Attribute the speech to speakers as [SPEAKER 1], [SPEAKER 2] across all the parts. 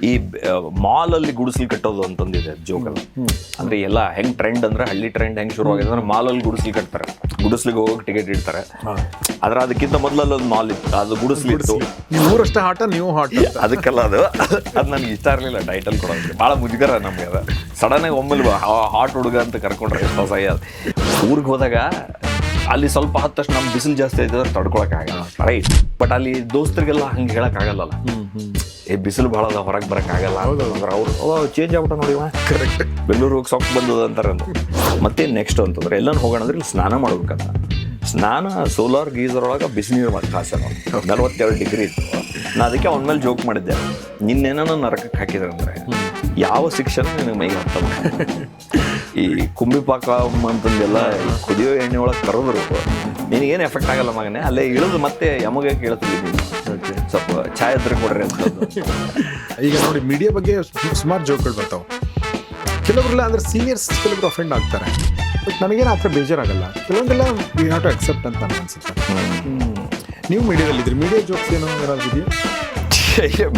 [SPEAKER 1] ಈ ಮಾಲಲ್ಲಿ ಗುಡಿಸ್ಲು ಕಟ್ಟೋದು ಅಂತಂದಿದೆ ಜೋಕಲ್ಲಿ. ಅಂದ್ರೆ ಎಲ್ಲ ಹೆಂಗ್ ಟ್ರೆಂಡ್ ಅಂದ್ರೆ ಹಳ್ಳಿ ಟ್ರೆಂಡ್ ಹೆಂಗ್ ಶುರು ಆಗಿದೆ ಅಂದ್ರೆ ಮಾಲಲ್ಲಿ ಗುಡಿಸ್ಲು ಕಟ್ತಾರೆ, ಗುಡಿಸ್ಲಿಗೆ ಹೋಗಕ್ಕೆ ಟಿಕೆಟ್ ಇಡ್ತಾರೆ. ಆದ್ರೆ ಅದಕ್ಕಿಂತ ಮೊದಲಲ್ಲಿ ಒಂದು ಮಾಲ್ ಇತ್ತು, ಅದು ಗುಡಿಸ್ಲು ಇತ್ತು.
[SPEAKER 2] ಊರಷ್ಟೇ ಹಾಟ ನೀವು ಹಾಟ
[SPEAKER 1] ಅದಕ್ಕೆಲ್ಲ ಅದು ನನಗೆ ಇಷ್ಟ ಇರಲಿಲ್ಲ ಟೈಟಲ್ ಕೊಡೋದು, ಭಾಳ ಮುಜುಗರ ನಮಗೆ. ಅದು ಸಡನ್ ಆಗಿ ಒಮ್ಮೆ ಹಾಟ್ ಹುಡುಗ ಅಂತ ಕರ್ಕೊಂಡ್ರೆ ಹೊಸ ಊರಿಗೆ ಹೋದಾಗ ಅಲ್ಲಿ ಸ್ವಲ್ಪ ಹತ್ತಷ್ಟು ನಮ್ಮ ಬಿಸಿಲು ಜಾಸ್ತಿ ಆಯ್ತಂದ್ರೆ ತಡ್ಕೊಳಕ್ಕಾಗಲ್ಲ, ರೈಟ್. ಬಟ್ ಅಲ್ಲಿ ದೋಸ್ತರಿಗೆಲ್ಲ ಹಂಗೆ ಹೇಳಕ್ಕಾಗಲ್ಲ, ಏ ಬಿಸಿಲು ಭಾಳ ಅದ ಹೊರಗೆ ಬರೋಕ್ಕಾಗಲ್ಲ ಅಂದ್ರೆ ಅವ್ರು ಚೇಂಜ್ ಆಗ್ಬಿಟ್ಟು ನೋಡಿ ಕರೆಕ್ಟ್ ಬೆಂಗಳೂರು ಹೋಗಿ ಸೊಪ್ಪು ಬಂದದ ಅಂತಾರೆ. ಮತ್ತೆ ನೆಕ್ಸ್ಟ್ ಅಂತಂದ್ರೆ ಎಲ್ಲನೂ ಹೋಗೋಣ ಅಂದ್ರೆ ಇಲ್ಲಿ ಸ್ನಾನ ಮಾಡ್ಬೇಕಂತ. ಸ್ನಾನ ಸೋಲಾರ್ ಗೀಸರ್ ಒಳಗೆ ಬಿಸಿನೀರು ಮಾಡಿ ಕಾಸ 42 ಡಿಗ್ರಿ ಇತ್ತು. ನಾ ಅದಕ್ಕೆ ಅವನ ಮೇಲೆ ಜೋಕ್ ಮಾಡಿದ್ದೆ, ನಿನ್ನೇನೋ ನರಕಕ್ಕೆ ಹಾಕಿದ್ರೆ ಅಂದರೆ ಯಾವ ಶಿಕ್ಷಣ ನಿನಗೆ ಮೈಗೆ ಹತ್ತಲ್ಲ. ಈ ಕುಂಬಿಪಾಕ ಅಂತಂದೆಲ್ಲ ಕುದಿಯೋ ಎಣ್ಣೆ ಒಳಗೆ ಕರೆದ್ರು ನಿನಗೇನು ಎಫೆಕ್ಟ್ ಆಗಲ್ಲ ಮಗನೇ, ಅಲ್ಲೇ ಇಳಿದು ಮತ್ತೆ ಯಮಗೆ ಕೇಳ್ತೀವಿ ಸ್ವಲ್ಪ ಚಾಯ್ ಹತ್ರ ಕೊಡ್ರಿ ಅಂತ.
[SPEAKER 2] ಈಗ ನೋಡಿ ಮೀಡಿಯಾ ಬಗ್ಗೆ ಸುಮಾರು ಜೋಕ್ಗಳು ಬರ್ತಾವೆ. ಕೆಲವರೆಲ್ಲ ಅಂದರೆ ಸೀನಿಯರ್ಸ್ ಕೆಲವರು ಅಫೆಂಡ್ ಆಗ್ತಾರೆ, ಬಟ್ ನನಗೇನು ಆ ಥರ ಬೇಜಾರಾಗಲ್ಲ. ಕೆಲವೊಂದೆಲ್ಲ ವಿ ಹ್ಯಾವ್ ಟು ಅಕ್ಸೆಪ್ಟ್ ಅಂತ ನನಗೆ ಅನ್ಸುತ್ತೆ. ನೀವು ಮೀಡಿಯಾದಲ್ಲಿದ್ರಿ, ಮೀಡಿಯಾ ಜೋಕ್ಸ್ ಏನೋ ಏನಾದ್ರು ಇದೆಯಾ?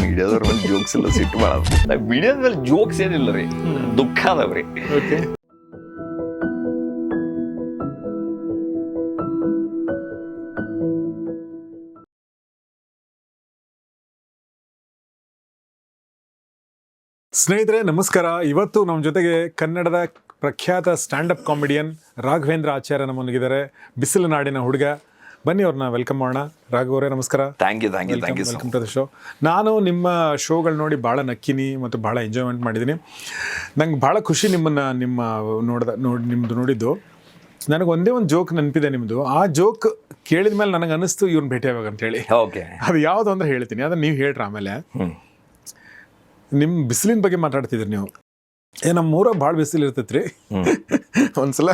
[SPEAKER 1] ಮೀಡಿಯಾದವ್ರ ಮೇಲೆ ಜೋಕ್ಸ್ ಎಲ್ಲ ಸಿಟ್ಟು ಮಾಡೋದು. ಮೀಡಿಯಾದ ಮೇಲೆ ಜೋಕ್ಸ್ ಏನಿಲ್ಲ ರೀ, ದುಃಖ ಅದಾವ್ರಿ.
[SPEAKER 2] ಓಕೆ, ಸ್ನೇಹಿತರೆ ನಮಸ್ಕಾರ. ಇವತ್ತು ನಮ್ಮ ಜೊತೆಗೆ ಕನ್ನಡದ ಪ್ರಖ್ಯಾತ ಸ್ಟ್ಯಾಂಡಪ್ ಕಾಮಿಡಿಯನ್ ರಾಘವೇಂದ್ರ ಆಚಾರ್ಯ ನಮ್ಮೊಂದಿಗಿದ್ದಾರೆ. ಬಿಸಿಲು ನಾಡಿನ ಹುಡುಗ. ಬನ್ನಿ ಅವ್ರನ್ನ ವೆಲ್ಕಮ್ ಮಾಡೋಣ. ರಾಘವ್ ಅವರೇ ನಮಸ್ಕಾರ.
[SPEAKER 1] Thank you
[SPEAKER 2] welcome to the show. ನಾನು ನಿಮ್ಮ ಶೋಗಳು ನೋಡಿ ಭಾಳ ನಕ್ಕಿನಿ ಮತ್ತು ಭಾಳ ಎಂಜಾಯ್ಮೆಂಟ್ ಮಾಡಿದ್ದೀನಿ. ನಂಗೆ ಭಾಳ ಖುಷಿ ನಿಮ್ಮದು ನೋಡಿದ್ದು. ನನಗೆ ಒಂದೇ ಒಂದು ಜೋಕ್ ನೆನಪಿದೆ ನಿಮ್ಮದು. ಆ ಜೋಕ್ ಕೇಳಿದ ಮೇಲೆ ನನಗೆ ಅನ್ನಿಸ್ತು ಇವ್ರನ್ನ ಭೇಟಿ ಆವಾಗ ಅಂತೇಳಿ.
[SPEAKER 1] ಓಕೆ,
[SPEAKER 2] ಅದು ಯಾವುದು ಅಂದ್ರೆ ಹೇಳ್ತೀನಿ, ಅದನ್ನು ನೀವು ಹೇಳ್ರಿ ಆಮೇಲೆ. ನಿಮ್ಮ ಬಿಸಿಲಿನ ಬಗ್ಗೆ ಮಾತಾಡ್ತಿದ್ರಿ ನೀವು. ನಮ್ಮ ಊರಾಗ ಭಾಳ ಬಿಸಿಲು ಇರ್ತೈತೆ ರೀ. ಒಂದ್ಸಲ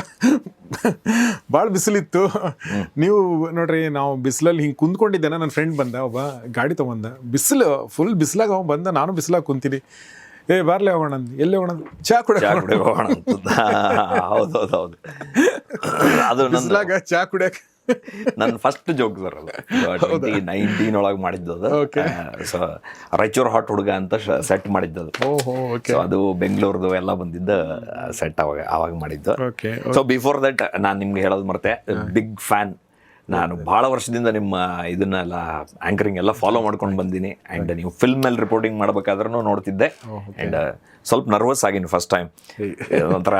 [SPEAKER 2] ಭಾಳ ಬಿಸಿಲಿತ್ತು. ನೀವು ನೋಡ್ರಿ, ನಾವು ಬಿಸಿಲಲ್ಲಿ ಹಿಂಗೆ ಕುಂತ್ಕೊಂಡಿದ್ದೇನೆ. ನನ್ನ ಫ್ರೆಂಡ್ ಬಂದ, ಒಬ್ಬ ಗಾಡಿ ತೊಗೊಂಡ, ಬಿಸಿಲು ಫುಲ್ ಬಿಸಿಲಾಗ ಅವ ಬಂದ, ನಾನು ಬಿಸಿಲಾಗ ಕುಂತೀನಿ. ಏ ಬಾರ್ಲೆ ಹೋಗೋಣ, ಎಲ್ಲಿ ಹೋಗೋಣ, ಚಾ ಕುಡಿಯೋಕೆ
[SPEAKER 1] ಹೋಗೋಣ ಅಂತ. ಹೌದೌದು, ಅದು
[SPEAKER 2] ಬಿಸಿಲಾಗ ಚಾ ಕುಡಿಯೋಕೆ
[SPEAKER 1] ನನ್ನ ಫಸ್ಟ್ ಜೋಕ್ ಬರಲ್ಲ. 2019 ಒಳಗೆ ಮಾಡಿದ್ದದು. ಸೊ ರಾಯಚೂರು ಹಾಟ್ ಹುಡುಗ ಅಂತ ಸೆಟ್ ಮಾಡಿದ್ದದು. ಅದು ಬೆಂಗಳೂರ್ದು ಎಲ್ಲ ಬಂದಿದ್ದ ಸೆಟ್ ಅವಾಗ ಮಾಡಿದ್ದು. ಸೊ ಬಿಫೋರ್ ದಟ್ ನಾನು ನಿಮ್ಗೆ ಹೇಳೋದು ಮರ್ತೆ, ಬಿಗ್ ಫ್ಯಾನ್ ನಾನು. ಭಾಳ ವರ್ಷದಿಂದ ನಿಮ್ಮ ಇದನ್ನೆಲ್ಲ ಆ್ಯಂಕರಿಂಗ್ ಎಲ್ಲ ಫಾಲೋ ಮಾಡ್ಕೊಂಡು ಬಂದೀನಿ. ಆ್ಯಂಡ್ ನೀವು ಫಿಲ್ಮ್ ಮೇಲೆ ರಿಪೋರ್ಟಿಂಗ್ ಮಾಡ್ಬೇಕಾದ್ರೂ ನೋಡ್ತಿದ್ದೆ. ಆ್ಯಂಡ್ ಸ್ವಲ್ಪ ನರ್ವಸ್ ಆಗೀನಿ ಫಸ್ಟ್ ಟೈಮ್, ಒಂಥರ.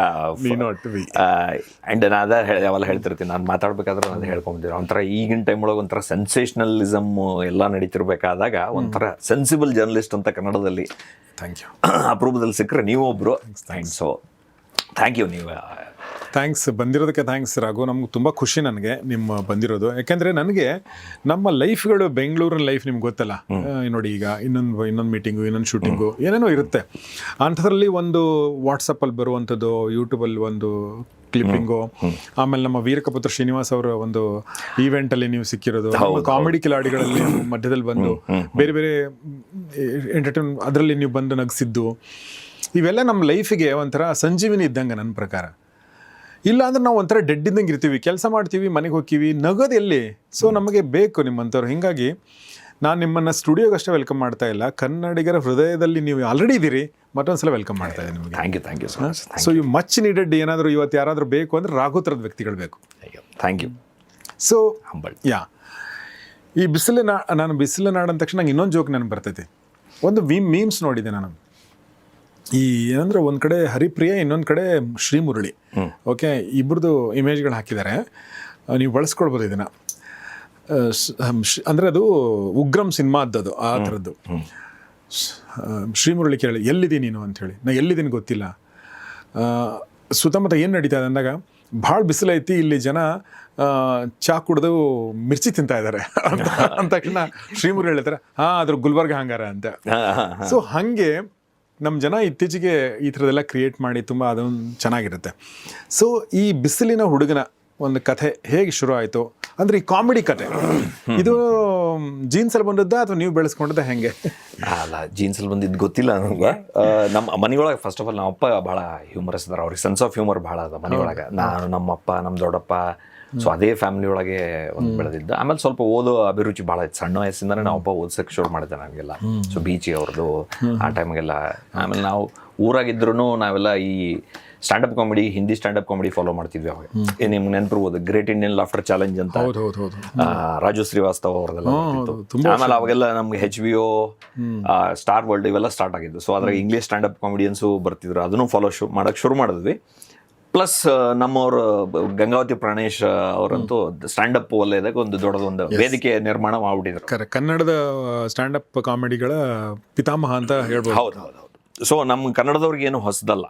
[SPEAKER 1] ಆ್ಯಂಡ್ ನಾನು ಯಾವೆಲ್ಲ ಹೇಳ್ತಿರ್ತೀನಿ, ನಾನು ಮಾತಾಡ್ಬೇಕಾದ್ರೆ ನಾನು ಹೇಳ್ಕೊಂಬಿದ್ದೀನಿ. ಒಂಥರ ಈಗಿನ ಟೈಮ್ ಒಳಗೆ ಒಂಥರ ಸೆನ್ಸೇಷನಲಿಸಮ್ ಎಲ್ಲ ನಡೀತಿರ್ಬೇಕಾದಾಗ ಒಂಥರ ಸೆನ್ಸಿಬಲ್ ಜರ್ನಲಿಸ್ಟ್ ಅಂತ ಕನ್ನಡದಲ್ಲಿ
[SPEAKER 2] ಥ್ಯಾಂಕ್ ಯು
[SPEAKER 1] ಅಪರೂಪದಲ್ಲಿ ಸಿಕ್ಕರೆ ನೀವು ಒಬ್ಬರು. So thank you. ನೀವು
[SPEAKER 2] ಥ್ಯಾಂಕ್ಸ್, ಬಂದಿರೋದಕ್ಕೆ ಥ್ಯಾಂಕ್ಸ್ ರಾಘು. ನಮ್ಗೆ ತುಂಬ ಖುಷಿ ನನಗೆ ನಿಮ್ಮ ಬಂದಿರೋದು. ಯಾಕೆಂದರೆ ನನಗೆ ನಮ್ಮ ಲೈಫ್ಗಳು, ಬೆಂಗಳೂರಿನ ಲೈಫ್ ನಿಮ್ಗೆ ಗೊತ್ತಲ್ಲ. ನೋಡಿ, ಈಗ ಇನ್ನೊಂದು ಮೀಟಿಂಗು, ಇನ್ನೊಂದು ಶೂಟಿಂಗು, ಏನೇನೋ ಇರುತ್ತೆ. ಅಂಥದ್ರಲ್ಲಿ ಒಂದು ವಾಟ್ಸಪ್ಪಲ್ಲಿ ಬರುವಂಥದ್ದು, ಯೂಟ್ಯೂಬಲ್ಲಿ ಒಂದು ಕ್ಲಿಪ್ಪಿಂಗು, ಆಮೇಲೆ ನಮ್ಮ ವೀರಕಪುತ್ರ ಶ್ರೀನಿವಾಸ್ ಅವರ ಒಂದು ಈವೆಂಟಲ್ಲಿ ನೀವು ಸಿಕ್ಕಿರೋದು, ಕಾಮಿಡಿ ಕಿಲಾಡಿಗಳಲ್ಲಿ ಮಧ್ಯದಲ್ಲಿ ಬಂದು ಬೇರೆ ಬೇರೆ ಎಂಟರ್ಟೈನ್ ಅದರಲ್ಲಿ ನೀವು ಬಂದು ನಗಿಸಿದ್ದು, ಇವೆಲ್ಲ ನಮ್ಮ ಲೈಫಿಗೆ ಒಂಥರ ಸಂಜೀವಿನಿ ಇದ್ದಂಗೆ ನನ್ನ ಪ್ರಕಾರ. ಇಲ್ಲ ಅಂದ್ರೆ ನಾವು ಒಂಥರ ಡೆಡ್ ಇದ್ದಂಗೆ ಇರ್ತೀವಿ, ಕೆಲಸ ಮಾಡ್ತೀವಿ, ಮನೆಗೆ ಹೋಗ್ತೀವಿ, ನಗೋದು ಎಲ್ಲಿ? ಸೊ ನಮಗೆ ಬೇಕು ನಿಮ್ಮಂಥವ್ರು. ಹೀಗಾಗಿ ನಾನು ನಿಮ್ಮನ್ನು ಸ್ಟುಡಿಯೋಗಷ್ಟೇ ವೆಲ್ಕಮ್ ಮಾಡ್ತಾ ಇಲ್ಲ, ಕನ್ನಡಿಗರ ಹೃದಯದಲ್ಲಿ ನೀವು ಆಲ್ರೆಡಿ ಇದ್ದೀರಿ. ಮತ್ತೊಂದ್ಸಲ ವೆಲ್ಕಮ್ ಮಾಡ್ತಾ ಇದ್ದೀನಿ ನಿಮಗೆ.
[SPEAKER 1] Thank you so much.
[SPEAKER 2] So you much needed. ಏನಾದರೂ ಇವತ್ತು ಯಾರಾದರೂ ಬೇಕು ಅಂದರೆ ರಾಘು ಥರದ ವ್ಯಕ್ತಿಗಳು ಬೇಕು.
[SPEAKER 1] Thank you.
[SPEAKER 2] ಸೊ ಈ ನಾನು ಬಿಸಿಲು ನಾಡು ಅಂದ ತಕ್ಷಣ ನಂಗೆ ಇನ್ನೊಂದು ಜೋಕ್ ನನಗೆ ಬರ್ತೈತಿ. ಒಂದು ಮೀಮ್ಸ್ ನೋಡಿದೆ ನಾನು. ಈ ಏನಂದ್ರೆ ಒಂದು ಕಡೆ ಹರಿಪ್ರಿಯ, ಇನ್ನೊಂದು ಕಡೆ ಶ್ರೀಮುರಳಿ. ಓಕೆ, ಇಬ್ಬರದು ಇಮೇಜ್ಗಳು ಹಾಕಿದ್ದಾರೆ, ನೀವು ಬಳಸ್ಕೊಳ್ಬೋದು ಇದನ್ನು. ಅಂದರೆ ಅದು ಉಗ್ರಂ ಸಿನಿಮಾ ಅದ್ದದು, ಆ ಥರದ್ದು. ಶ್ರೀಮುರಳಿ ಕೇಳಿ, ಎಲ್ಲಿದ್ದೀನಿ ನೀನು ಅಂಥೇಳಿ. ನಾ ಎಲ್ಲಿದ್ದೀನಿ ಗೊತ್ತಿಲ್ಲ, ಸುತ್ತಮುತ್ತ ಏನು ನಡೀತಾ ಇದೆ ಅಂದಾಗ, ಭಾಳ ಬಿಸಿಲೈತಿ ಇಲ್ಲಿ, ಜನ ಚಾ ಕುಡಿದು ಮಿರ್ಚಿ ತಿಂತಾ ಇದ್ದಾರೆ ಅಂದ ತಕ್ಷಣ ಶ್ರೀಮುರಳಿ ಹೇಳ್ತಾರೆ, ಅದ್ರ ಗುಲ್ಬರ್ಗ ಹಂಗಾರ ಅಂತ. ಸೊ ಹಾಗೆ ನಮ್ಮ ಜನ ಇತ್ತೀಚೆಗೆ ಈ ಥರದ್ದೆಲ್ಲ ಕ್ರಿಯೇಟ್ ಮಾಡಿ ತುಂಬ ಅದೊಂದು ಚೆನ್ನಾಗಿರುತ್ತೆ. ಸೊ ಈ ಬಿಸಿಲಿನ ಹುಡುಗನ ಒಂದು ಕಥೆ ಹೇಗೆ ಶುರು ಆಯಿತು ಅಂದರೆ, ಈ ಕಾಮಿಡಿ ಕಥೆ ಇದು ಜೀನ್ಸಲ್ಲಿ ಬಂದದ್ದ ಅಥವಾ ನೀವು ಬೆಳೆಸ್ಕೊಂಡದ್ದ ಹೆಂಗೆ?
[SPEAKER 1] ಅಲ್ಲ, ಜೀನ್ಸಲ್ಲಿ ಬಂದಿದ್ದು ಗೊತ್ತಿಲ್ಲ ನನಗೆ. ನಮ್ಮ ಮನೆಯೊಳಗೆ ಫಸ್ಟ್ ಆಫ್ ಆಲ್ ನಮ್ಮಪ್ಪ ಭಾಳ ಹ್ಯೂಮರಸ್ ಇದ್ದಾರೆ, ಅವ್ರಿಗೆ ಸೆನ್ಸ್ ಆಫ್ ಹ್ಯೂಮರ್ ಭಾಳ ಅದ ಮನೆಯೊಳಗೆ. ನಾನು, ನಮ್ಮಪ್ಪ, ನಮ್ಮ ದೊಡ್ಡಪ್ಪ, ಸೊ ಅದೇ ಫ್ಯಾಮಿಲಿ ಒಳಗೆ ಒಂದು ಬೆಳೆದಿದ್ದ. ಆಮೇಲೆ ಸ್ವಲ್ಪ ಓದೋ ಅಭಿರುಚಿ ಭಾಳ ಇತ್ತು. ಸಣ್ಣ ವಯಸ್ಸಿಂದನೇ ನಾವೊಬ್ಬ ಓದ್ಸಕ್ಕೆ ಶುರು ಮಾಡಿದೆ ನನಗೆಲ್ಲ. ಸೊ ಬೀಚಿ ಅವ್ರದ್ದು ಆ ಟೈಮ್ಗೆಲ್ಲ. ಆಮೇಲೆ ನಾವು ಊರಾಗಿದ್ರು ನಾವೆಲ್ಲ ಈ standup comedy, Hindi standup comedy follow ಮಾಡ್ತಿದ್ವಿ ಅವಾಗ. ನಿಮ್ಗೆ ನೆನಪಿರ್ಬೋದು ಗ್ರೇಟ್ ಇಂಡಿಯನ್ ಲಾಫ್ಟರ್ ಚಾಲೆಂಜ್ ಅಂತ, ರಾಜು ಶ್ರೀವಾಸ್ತವ್ ಅವ್ರದೆಲ್ಲ ಬರ್ತಿತ್ತು. ಆಮೇಲೆ ಅವಾಗೆಲ್ಲ ನಮ್ಗೆ HBO, ಸ್ಟಾರ್ ವರ್ಲ್ಡ್ ಇವೆಲ್ಲ ಸ್ಟಾರ್ಟ್ ಆಗಿದ್ದು. ಸೊ ಅದ್ರಾಗ ಇಂಗ್ಲೀಷ್ ಸ್ಟ್ಯಾಂಡಪ್ ಕಾಮಿಡಿಯನ್ಸು ಬರ್ತಿದ್ರು, ಅದನ್ನು ಫಾಲೋ ಮಾಡಕ್ಕೆ ಶುರು ಮಾಡಿದ್ವಿ. ಪ್ಲಸ್ ನಮ್ಮವರು ಗಂಗಾವತಿ ಪ್ರಾಣೇಶ್ ಅವರಂತೂ ಸ್ಟ್ಯಾಂಡಪ್ ವಲಯದಾಗ ಒಂದು ದೊಡ್ಡದೊಂದು ವೇದಿಕೆ ನಿರ್ಮಾಣ ಮಾಡ್ಬಿಟ್ಟಿದ್ರು.
[SPEAKER 2] ಕನ್ನಡದ ಸ್ಟ್ಯಾಂಡಪ್ ಕಾಮಿಡಿಗಳ ಪಿತಾಮಹ ಅಂತ ಹೇಳ್ಬೋದು.
[SPEAKER 1] ಹೌದು. ಸೊ ನಮ್ಮ ಕನ್ನಡದವ್ರಿಗೆ ಏನು ಹೊಸದಲ್ಲ.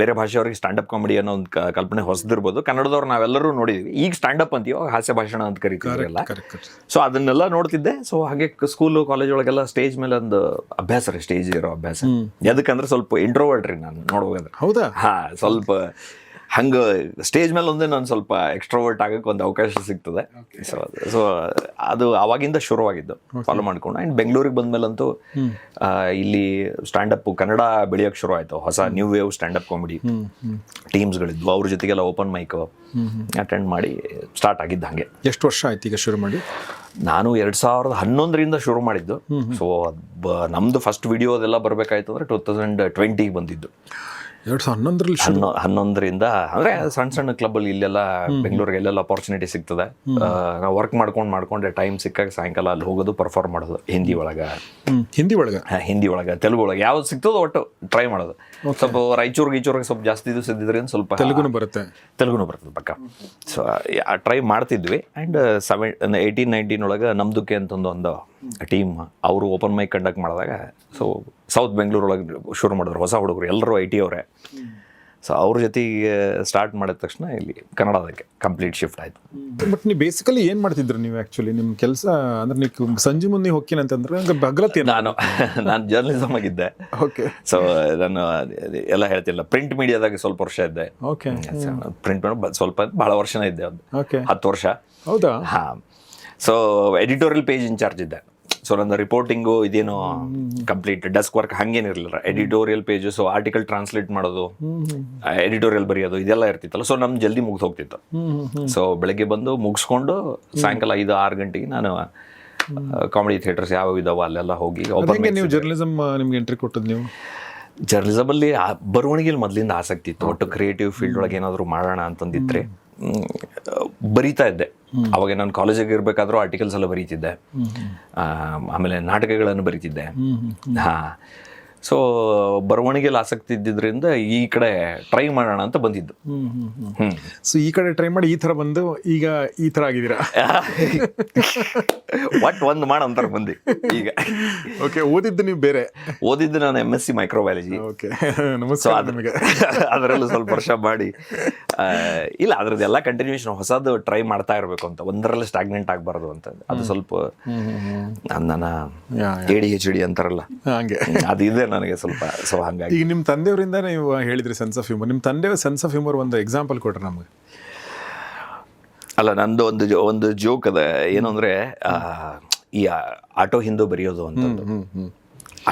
[SPEAKER 1] ಬೇರೆ ಭಾಷೆಯವ್ರಿಗೆ ಸ್ಟ್ಯಾಂಡಪ್ ಕಾಮಿಡಿ ಅನ್ನೋ ಒಂದು ಕಲ್ಪನೆ ಹೊಸದಿರ್ಬೋದು. ಕನ್ನಡದವ್ರು ನಾವೆಲ್ಲರೂ ನೋಡಿದ್ವಿ. ಈಗ ಸ್ಟ್ಯಾಂಡಪ್ ಅಂತೀವಿ, ಹಾಸ್ಯ ಭಾಷಣ ಅಂತ ಕರಿತೀವಲ್ಲ. ಸೊ ಅದನ್ನೆಲ್ಲ ನೋಡ್ತಿದ್ದೆ. ಸೊ ಹಾಗೆ ಸ್ಕೂಲು ಕಾಲೇಜ್ ಒಳಗೆಲ್ಲ ಸ್ಟೇಜ್ ಮೇಲೆ ಒಂದು ಅಭ್ಯಾಸ ರೀ, ಸ್ಟೇಜ್ ಇರೋ ಅಭ್ಯಾಸ. ಎದಕ್ಕಂದ್ರೆ ಸ್ವಲ್ಪ ಇಂಟ್ರೋವರ್ಟ್ ರೀ ನಾನು ನೋಡುವಾಗ.
[SPEAKER 2] ಹೌದಾ?
[SPEAKER 1] ಸ್ವಲ್ಪ ಹಂಗೆ ಸ್ಟೇಜ್ ಮೇಲೆ ಒಂದೇ ನಾನು ಸ್ವಲ್ಪ ಎಕ್ಸ್ಟ್ರೋವರ್ಟ್ ಆಗಕ್ಕೆ ಒಂದು ಅವಕಾಶ ಸಿಗ್ತದೆ. ಸೊ ಅದು ಅವಾಗಿಂದ ಶುರುವಾಗಿದ್ದು ಫಾಲೋ ಮಾಡ್ಕೊಂಡು. ಆ್ಯಂಡ್ ಬೆಂಗಳೂರಿಗೆ ಬಂದ್ಮೇಲಂತೂ ಇಲ್ಲಿ ಸ್ಟ್ಯಾಂಡಪ್ ಕನ್ನಡ ಬೆಳೆಯೋಕ್ಕೆ ಶುರು ಆಯಿತು. ಹೊಸ ನ್ಯೂ ವೇವ್ ಸ್ಟ್ಯಾಂಡಪ್ ಕಾಮಿಡಿ ಟೀಮ್ಸ್ಗಳಿದ್ವು, ಅವ್ರ ಜೊತೆಗೆಲ್ಲ ಓಪನ್ ಮೈಕ್ ಅಟೆಂಡ್ ಮಾಡಿ ಸ್ಟಾರ್ಟ್ ಆಗಿದ್ದು. ಹಾಗೆ
[SPEAKER 2] ಎಷ್ಟು ವರ್ಷ ಆಯ್ತು ಈಗ ಶುರು ಮಾಡಿ?
[SPEAKER 1] ನಾನು 2011 ಶುರು ಮಾಡಿದ್ದು. ಸೊ ನಮ್ಮದು ಫಸ್ಟ್ ವಿಡಿಯೋ ಅದೆಲ್ಲ ಬರಬೇಕಾಯ್ತು ಅಂದರೆ 2020 ಬಂದಿದ್ದು. 2011 ಅಂದ್ರೆ ಸಣ್ಣ ಕ್ಲಬ್ಬಲ್ಲಿ ಇಲ್ಲೆಲ್ಲ ಬೆಂಗಳೂರಿಗೆ ಎಲ್ಲೆಲ್ಲ ಅಪರ್ಚುನಿಟಿ ಸಿಗ್ತದೆ. ನಾವು ವರ್ಕ್ ಮಾಡ್ಕೊಂಡೆ ಟೈಮ್ ಸಿಕ್ಕಾಗ ಸಾಯಂಕಾಲ ಅಲ್ಲಿ ಹೋಗೋದು, ಪರ್ಫಾರ್ಮ್ ಮಾಡೋದು. ಹಿಂದಿ ಒಳಗೆ ತೆಲುಗು ಒಳಗೆ ಯಾವ್ದು ಸಿಗ್ತದೋ ಒಟ್ಟು ಟ್ರೈ ಮಾಡೋದು. ಸ್ವಲ್ಪ ರಾಯಚೂರಿಗೆ ಸ್ವಲ್ಪ ಜಾಸ್ತಿ ದಿವಸ ಇದ್ದಿದ್ರಿಂದ ಸ್ವಲ್ಪ ತೆಲುಗುನು ಬರುತ್ತೆ ಪಕ್ಕ. ಸೊ ಟ್ರೈ ಮಾಡ್ತಿದ್ವಿ. ಆ್ಯಂಡ್ 18-19 ಒಳಗೆ ನಮ್ದುಕ್ಕೆ ಅಂತಂದು ಒಂದು ಟೀಮ್ ಅವರು ಓಪನ್ ಮೈಕ್ ಕಂಡಕ್ಟ್ ಮಾಡಿದಾಗ, ಸೊ ಸೌತ್ ಬೆಂಗಳೂರೊಳಗೆ ಶುರು ಮಾಡಿದ್ರು ಹೊಸ ಹುಡುಗರು, ಎಲ್ಲರೂ IT ಅವರೇ. ಸೊ ಅವ್ರ ಜೊತೆಗೆ ಸ್ಟಾರ್ಟ್ ಮಾಡಿದ ತಕ್ಷಣ ಇಲ್ಲಿ ಕನ್ನಡದಕ್ಕೆ ಕಂಪ್ಲೀಟ್ ಶಿಫ್ಟ್ ಆಯಿತು.
[SPEAKER 2] ಬಟ್ ನೀವು ಬೇಸಿಕಲಿ ಏನು ಮಾಡ್ತಿದ್ರು ನೀವು ಆ್ಯಕ್ಚುಲಿ? ನಿಮ್ಮ ಕೆಲಸ ಅಂದರೆ ನೀವು ಸಂಜೆ ಮುಂದೆ ಹೋಗ್ತೀನಂತಂದ್ರೆ ಹಗಲತ್ತಿ? ನಾನು
[SPEAKER 1] ಜರ್ನಲಿಸಮ್ ಆಗಿದ್ದೆ.
[SPEAKER 2] ಓಕೆ.
[SPEAKER 1] ಸೊ ನಾನು ಎಲ್ಲ ಹೇಳ್ತಿಲ್ಲ, ಪ್ರಿಂಟ್ ಮೀಡಿಯಾದಾಗ ಸ್ವಲ್ಪ ವರ್ಷ ಇದ್ದೆ.
[SPEAKER 2] ಓಕೆ.
[SPEAKER 1] ಪ್ರಿಂಟ್ ಸ್ವಲ್ಪ ಭಾಳ ವರ್ಷನೇ ಇದ್ದೆ, ಒಂದು 10 ವರ್ಷ.
[SPEAKER 2] ಹೌದಾ?
[SPEAKER 1] ಹಾಂ. ಸೊ ಎಡಿಟೋರಿಯಲ್ ಪೇಜ್ ಇನ್ಚಾರ್ಜ್ ಇದ್ದೆ. ಸೊ ನನ್ನ ರಿಪೋರ್ಟಿಂಗು ಇದೇನು ಕಂಪ್ಲೀಟ್ ಡೆಸ್ಕ್ ವರ್ಕ್ ಹಂಗೇನಿರಲಿಲ್ಲ. Editorial page, so article translate ಮಾಡೋದು, ಎಡಿಟೋರಿಯಲ್ ಬರೆಯೋದು, ಇದೆಲ್ಲ ಇರ್ತಿತ್ತಲ್ಲ. ಸೊ ನಮ್ಗೆ ಜಲ್ದಿ ಮುಗ್ದು ಹೋಗ್ತಿತ್ತು. ಸೊ ಬೆಳಗ್ಗೆ ಬಂದು ಮುಗಿಸ್ಕೊಂಡು ಸಾಯಂಕಾಲ 5-6 ಗಂಟೆಗೆ ನಾನು ಕಾಮಿಡಿ ಥಿಯೇಟರ್ಸ್ ಯಾವ ಇದಾವ ಅಲ್ಲೆಲ್ಲ ಹೋಗಿ.
[SPEAKER 2] ನೀವು ಜರ್ನಲಿಸಮ್ ನಿಮ್ಗೆ ಎಂಟ್ರಿ ಕೊಟ್ಟದ್ದು? ನೀವು
[SPEAKER 1] ಜರ್ನಲಿಸಮಲ್ಲಿ ಬರವಣಿಗೆಯಲ್ಲಿ ಮೊದಲಿಂದ ಆಸಕ್ತಿ ಇತ್ತು. ಒಟ್ಟು ಕ್ರಿಯೇಟಿವ್ ಫೀಲ್ಡ್ ಒಳಗೆ ಏನಾದರೂ ಮಾಡೋಣ ಅಂತಂದಿದ್ರೆ ಬರೀತಾ ಇದ್ದೆ. ಅವಾಗ ನಾನು ಕಾಲೇಜಿಗೆ ಇರಬೇಕಾದ್ರೂ ಆರ್ಟಿಕಲ್ಸ್ ಎಲ್ಲ ಬರೀತಿದ್ದೆ. ಆಮೇಲೆ ನಾಟಕಗಳನ್ನು ಬರೀತಿದ್ದೆ. ಹಾಂ. ಸೊ ಬರವಣಿಗೆಯಲ್ಲಿ ಆಸಕ್ತಿ ಇದ್ದಿದ್ದರಿಂದ ಈ ಕಡೆ ಟ್ರೈ ಮಾಡೋಣ ಅಂತ ಬಂದಿದ್ದು.
[SPEAKER 2] ಸೊ ಈ ಕಡೆ ಟ್ರೈ ಮಾಡಿ ಈ ಥರ ಬಂದು ಈಗ ಈ ಥರ ಆಗಿದ್ದೀರಾ?
[SPEAKER 1] ಒಟ್ಟು ಒಂದು ಅಂತಾರೆ ಬಂದು ಈಗ.
[SPEAKER 2] ಓಕೆ. ಓದಿದ್ದು ನೀವು ಬೇರೆ?
[SPEAKER 1] ಓದಿದ್ದು ನಾನು MSc ಮೈಕ್ರೋಬಯಾಲಜಿ.
[SPEAKER 2] ಓಕೆ. ನಮಸ್ಕಾರ.
[SPEAKER 1] ಅದರಲ್ಲೂ ಸ್ವಲ್ಪ ವರ್ಷ ಮಾಡಿ ಇಲ್ಲ, ಅದ್ರದ್ದೆಲ್ಲ ಕಂಟಿನ್ಯೂಷನ್ ಹೊಸದು ಟ್ರೈ ಮಾಡ್ತಾ ಇರಬೇಕು ಅಂತ, ಒಂದರಲ್ಲೇ ಸ್ಟಾಗ್ನೆಂಟ್ ಆಗಬಾರ್ದು ಅಂತ. ಅದು ಸ್ವಲ್ಪ ನನ್ನ ADHD ಅಂತಾರಲ್ಲ,
[SPEAKER 2] ಹಂಗೆ
[SPEAKER 1] ಅದು ಇದೆ ನನಗೆ ಸ್ವಲ್ಪ. ಸೊ ಹಂಗಾಗಿ
[SPEAKER 2] ಈಗ ನಿಮ್ಮ ತಂದೆಯವರಿಂದ ನೀವು ಹೇಳಿದ್ರಿ ಸೆನ್ಸ್ ಆಫ್ ಹ್ಯೂಮರ್. ನಿಮ್ಮ ತಂದೆಯ ಸೆನ್ಸ್ ಆಫ್ ಹ್ಯೂಮರ್ ಒಂದು ಎಕ್ಸಾಂಪಲ್ ಕೊಟ್ರೆ ನಮಗೆ.
[SPEAKER 1] ಅಲ್ಲ, ನಂದು ಒಂದು ಜೋಕ್ ಅದ. ಏನು ಅಂದರೆ ಈ ಆಟೋ ಹಿಂದೆ ಬರೆಯೋದು ಅಂತಂದು.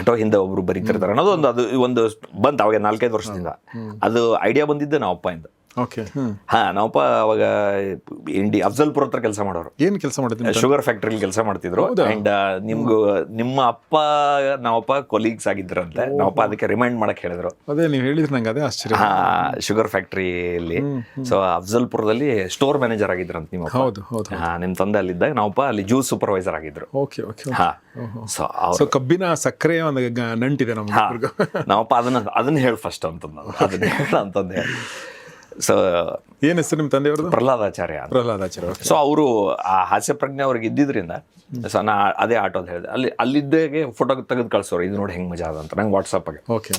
[SPEAKER 1] ಆಟೋ ಹಿಂದೆ ಒಬ್ರು ಬರೀತಿರ್ತಾರೆ ಅನ್ನೋದು ಒಂದು ಬಂತು ಅವಾಗ 4-5 ವರ್ಷದಿಂದ. ಅದು ಐಡಿಯಾ ಬಂದಿದ್ದೆ ನಾವಪ್ಪ ಇಂದ.
[SPEAKER 2] ಓಕೆ.
[SPEAKER 1] ಹಾಂ, ನಾವಪ್ಪ ಅವಾಗ ಅಫ್ಜಲ್ಪುರ ಹತ್ರ ಕೆಲಸ ಮಾಡೋರು.
[SPEAKER 2] ಏನು ಕೆಲಸ ಮಾಡ್ತಿದ್ರು?
[SPEAKER 1] ಶುಗರ್ ಫ್ಯಾಕ್ಟ್ರಿಲಿ ಕೆಲಸ ಮಾಡ್ತಿದ್ರು. ಆ್ಯಂಡ್ ನಿಮ್ಮ ಅಪ್ಪ ನಾವಪ್ಪ ಕೊಲೀಗ್ಸ್ ಆಗಿದ್ರಂತೆ. ನಾವಪ್ಪ ಅದಕ್ಕೆ ರಿಮೈಂಡ್ ಮಾಡಕ್ಕೆ ಹೇಳಿದ್ರು.
[SPEAKER 2] ಅದೇ ನೀವು ಹೇಳಿದ್ರೆ ನಂಗೆ ಅದೇ ಆಶ್ಚರ್ಯ.
[SPEAKER 1] ಹಾಂ, ಶುಗರ್ ಫ್ಯಾಕ್ಟ್ರಿಯಲ್ಲಿ. ಸೊ ಅಫ್ಜಲ್ಪುರದಲ್ಲಿ ಸ್ಟೋರ್ ಮ್ಯಾನೇಜರ್ ಆಗಿದ್ರಂತ ನಿಮ್ಮ ಅಪ್ಪ.
[SPEAKER 2] ಹೌದು.
[SPEAKER 1] ಹಾಂ, ನಿಮ್ಮ ತಂದೆ ಅಲ್ಲಿದ್ದಾಗ ನಾವಪ್ಪ ಅಲ್ಲಿ ಜ್ಯೂಸ್ ಸೂಪರ್ವೈಸರ್ ಆಗಿದ್ರು.
[SPEAKER 2] ಓಕೆ.
[SPEAKER 1] ಹಾಂ.
[SPEAKER 2] ಸೊ ಕಬ್ಬಿನ ಸಕ್ಕರೆ ಒಂದು ನಂಟಿದೆ ನಮ್ಮ.
[SPEAKER 1] ನಾವಪ್ಪ ಅದನ್ನ ಹೇಳಿ ಫಸ್ಟ್ ಅಂತಂದ, ಅದನ್ನ ಹೇಳ ಅಂತಂದೆ. ಸೊ
[SPEAKER 2] ಏನು ಹೆಸರು ನಿಮ್ಮ ತಂದೆಯವ್ರದ್ದು?
[SPEAKER 1] ಪ್ರಹ್ಲಾದಾಚಾರ್ಯ. ಸೊ ಅವರು ಆ ಹಾಸ್ಯ ಪ್ರಜ್ಞೆ ಅವ್ರಿಗೆ ಇದ್ದಿದ್ರಿಂದ ಸೊ ನಾ ಅದೇ ಆಟೋದು ಹೇಳಿದೆ. ಅಲ್ಲಿದ್ದಾಗೆ ಫೋಟೋ ತೆಗೆದು ಕಳ್ಸೋರು, ಇದು ನೋಡಿ ಹೆಂಗೆ ಮಜಾ ಅದ ಅಂತ ನಂಗೆ ವಾಟ್ಸಪ್ಗೆ.
[SPEAKER 2] ಓಕೆ.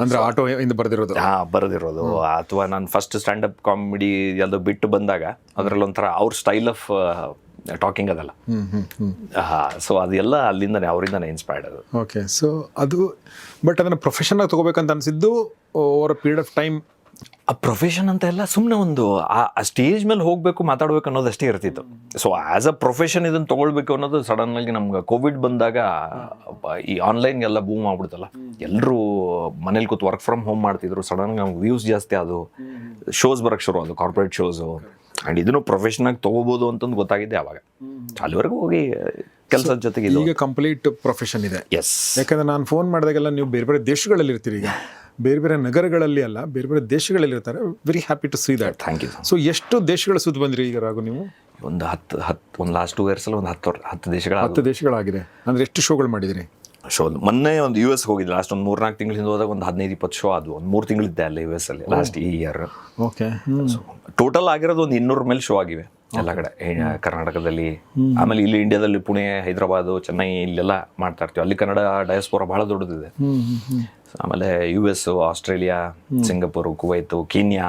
[SPEAKER 2] ಅಂದ್ರೆ ಆಟೋ ಇಂದ ಬರೆದಿರೋದು?
[SPEAKER 1] ಹಾಂ, ಬರೆದಿರೋದು. ಅಥವಾ ನಾನು ಫಸ್ಟ್ ಸ್ಟ್ಯಾಂಡಪ್ ಕಾಮಿಡಿ ಎಲ್ಲ ಬಿಟ್ಟು ಬಂದಾಗ ಅದರಲ್ಲಿ ಒಂಥರ ಅವ್ರ ಸ್ಟೈಲ್ ಆಫ್ ಟಾಕಿಂಗ್ ಅದಲ್ಲ. ಸೊ ಅದೆಲ್ಲ ಅಲ್ಲಿಂದನೇ, ಅವರಿಂದನೇ ಇನ್ಸ್ಪೈರ್ಡ್ ಅದು.
[SPEAKER 2] ಓಕೆ. ಸೊ ಅದು ಬಟ್ ಅದನ್ನು ಪ್ರೊಫೆಷನ್ ಆಗಿ ತಗೋಬೇಕಂತ ಅನಿಸಿದ್ದು over a period of time?
[SPEAKER 1] ಆ ಪ್ರೊಫೆಷನ್ ಅಂತ ಎಲ್ಲ ಸುಮ್ಮನೆ ಒಂದು ಆ ಸ್ಟೇಜ್ ಮೇಲೆ ಹೋಗಬೇಕು, ಮಾತಾಡಬೇಕು ಅನ್ನೋದಷ್ಟೇ ಇರ್ತಿತ್ತು. ಸೊ ಆ್ಯಸ್ ಅ ಪ್ರೊಫೆಷನ್ ಇದನ್ನು ತೊಗೊಳ್ಬೇಕು ಅನ್ನೋದು ಸಡನ್ನಾಗಿ ನಮ್ಗೆ ಕೋವಿಡ್ ಬಂದಾಗ ಈ ಆನ್ಲೈನ್ಗೆಲ್ಲ ಬೂಮ್ ಆಗ್ಬಿಡ್ತಲ್ಲ. ಎಲ್ಲರೂ ಮನೇಲಿ ಕೂತು ವರ್ಕ್ ಫ್ರಮ್ ಹೋಮ್ ಮಾಡ್ತಿದ್ರು. ಸಡನ್ಗೆ ನಮ್ಗೆ ವ್ಯೂಸ್ ಜಾಸ್ತಿ ಅದು, ಶೋಸ್ ಬರೋಕ್ಕೆ ಶುರು ಅದು ಕಾರ್ಪೊರೇಟ್ ಶೋಸು. ಆ್ಯಂಡ್ ಇದನ್ನು ಪ್ರೊಫೆಷನಾಗಿ ತೊಗೋಬೋದು ಅಂತಂದು ಗೊತ್ತಾಗಿದ್ದೆ ಆವಾಗ. ಅಲ್ಲಿವರೆಗೂ ಹೋಗಿ ಕೆಲಸದ ಜೊತೆಗೆ
[SPEAKER 2] ಈಗ ಕಂಪ್ಲೀಟ್ ಪ್ರೊಫೆಷನ್ ಇದೆ.
[SPEAKER 1] ಎಸ್,
[SPEAKER 2] ಯಾಕಂದ್ರೆ ನಾನು ಫೋನ್ ಮಾಡಿದಾಗೆಲ್ಲ ನೀವು ಬೇರೆ ಬೇರೆ ದೇಶಗಳಲ್ಲಿ ಇರ್ತೀರಿ, ಈಗ ಬೇರೆ ಬೇರೆ ನಗರಗಳಲ್ಲಿ ಅಲ್ಲ ಬೇರೆ ಬೇರೆ ದೇಶಗಳಲ್ಲಿ ಇರ್ತಾರೆ. Very happy to see that.
[SPEAKER 1] Thank you.
[SPEAKER 2] So ಎಷ್ಟು ದೇಶಗಳ ಸುತ್ತ ಬಂದ್ರಿ ಈಗ ರಾಘು ನೀವು?
[SPEAKER 1] ಒಂದು ಲಾಸ್ಟ್ 2 ಇಯರ್ಸಲ್ಲಿ ಒಂದು 10 ದೇಶಗಳ
[SPEAKER 2] 10 ದೇಶಗಳಾಗಿದೆ. ಅಂದರೆ ಎಷ್ಟು ಶೋಗಳು ಮಾಡಿದಿರಿ?
[SPEAKER 1] ಶೋ ಮೊನ್ನೆ ಒಂದು US ಹೋಗಿದ್ದೆ ಲಾಸ್ಟ್ ಒಂದು 3-4 ತಿಂಗಳಿಂದ ಹೋದಾಗ ಒಂದು 15-20 ಶೋ ಆದವು. ಒಂದು 3 ತಿಂಗಳಿದ್ದೆ ಅಲ್ಲೇ US ಅಲ್ಲಿ ಲಾಸ್ಟ್ ಈ ಇಯರ್.
[SPEAKER 2] ಓಕೆ.
[SPEAKER 1] ಟೋಟಲ್ ಆಗಿರೋದು ಒಂದು 200 ಮೇಲೆ ಶೋ ಆಗಿವೆ ಎಲ್ಲ ಕಡೆ ಕರ್ನಾಟಕದಲ್ಲಿ. ಆಮೇಲೆ ಇಲ್ಲಿ ಇಂಡಿಯಾದಲ್ಲಿ ಪುಣೆ, ಹೈದರಾಬಾದು, ಚೆನ್ನೈ ಇಲ್ಲೆಲ್ಲ ಮಾಡ್ತಾ ಇರ್ತೀವಿ. ಅಲ್ಲಿ ಕನ್ನಡ ಡಯಾಸ್ಪೋರಾ ಭಾಳ ದೊಡ್ಡದಿದೆ. ಆಮೇಲೆ US, ಆಸ್ಟ್ರೇಲಿಯಾ, ಸಿಂಗಾಪುರ್, ಕುವೈತು, ಕೀನ್ಯಾ,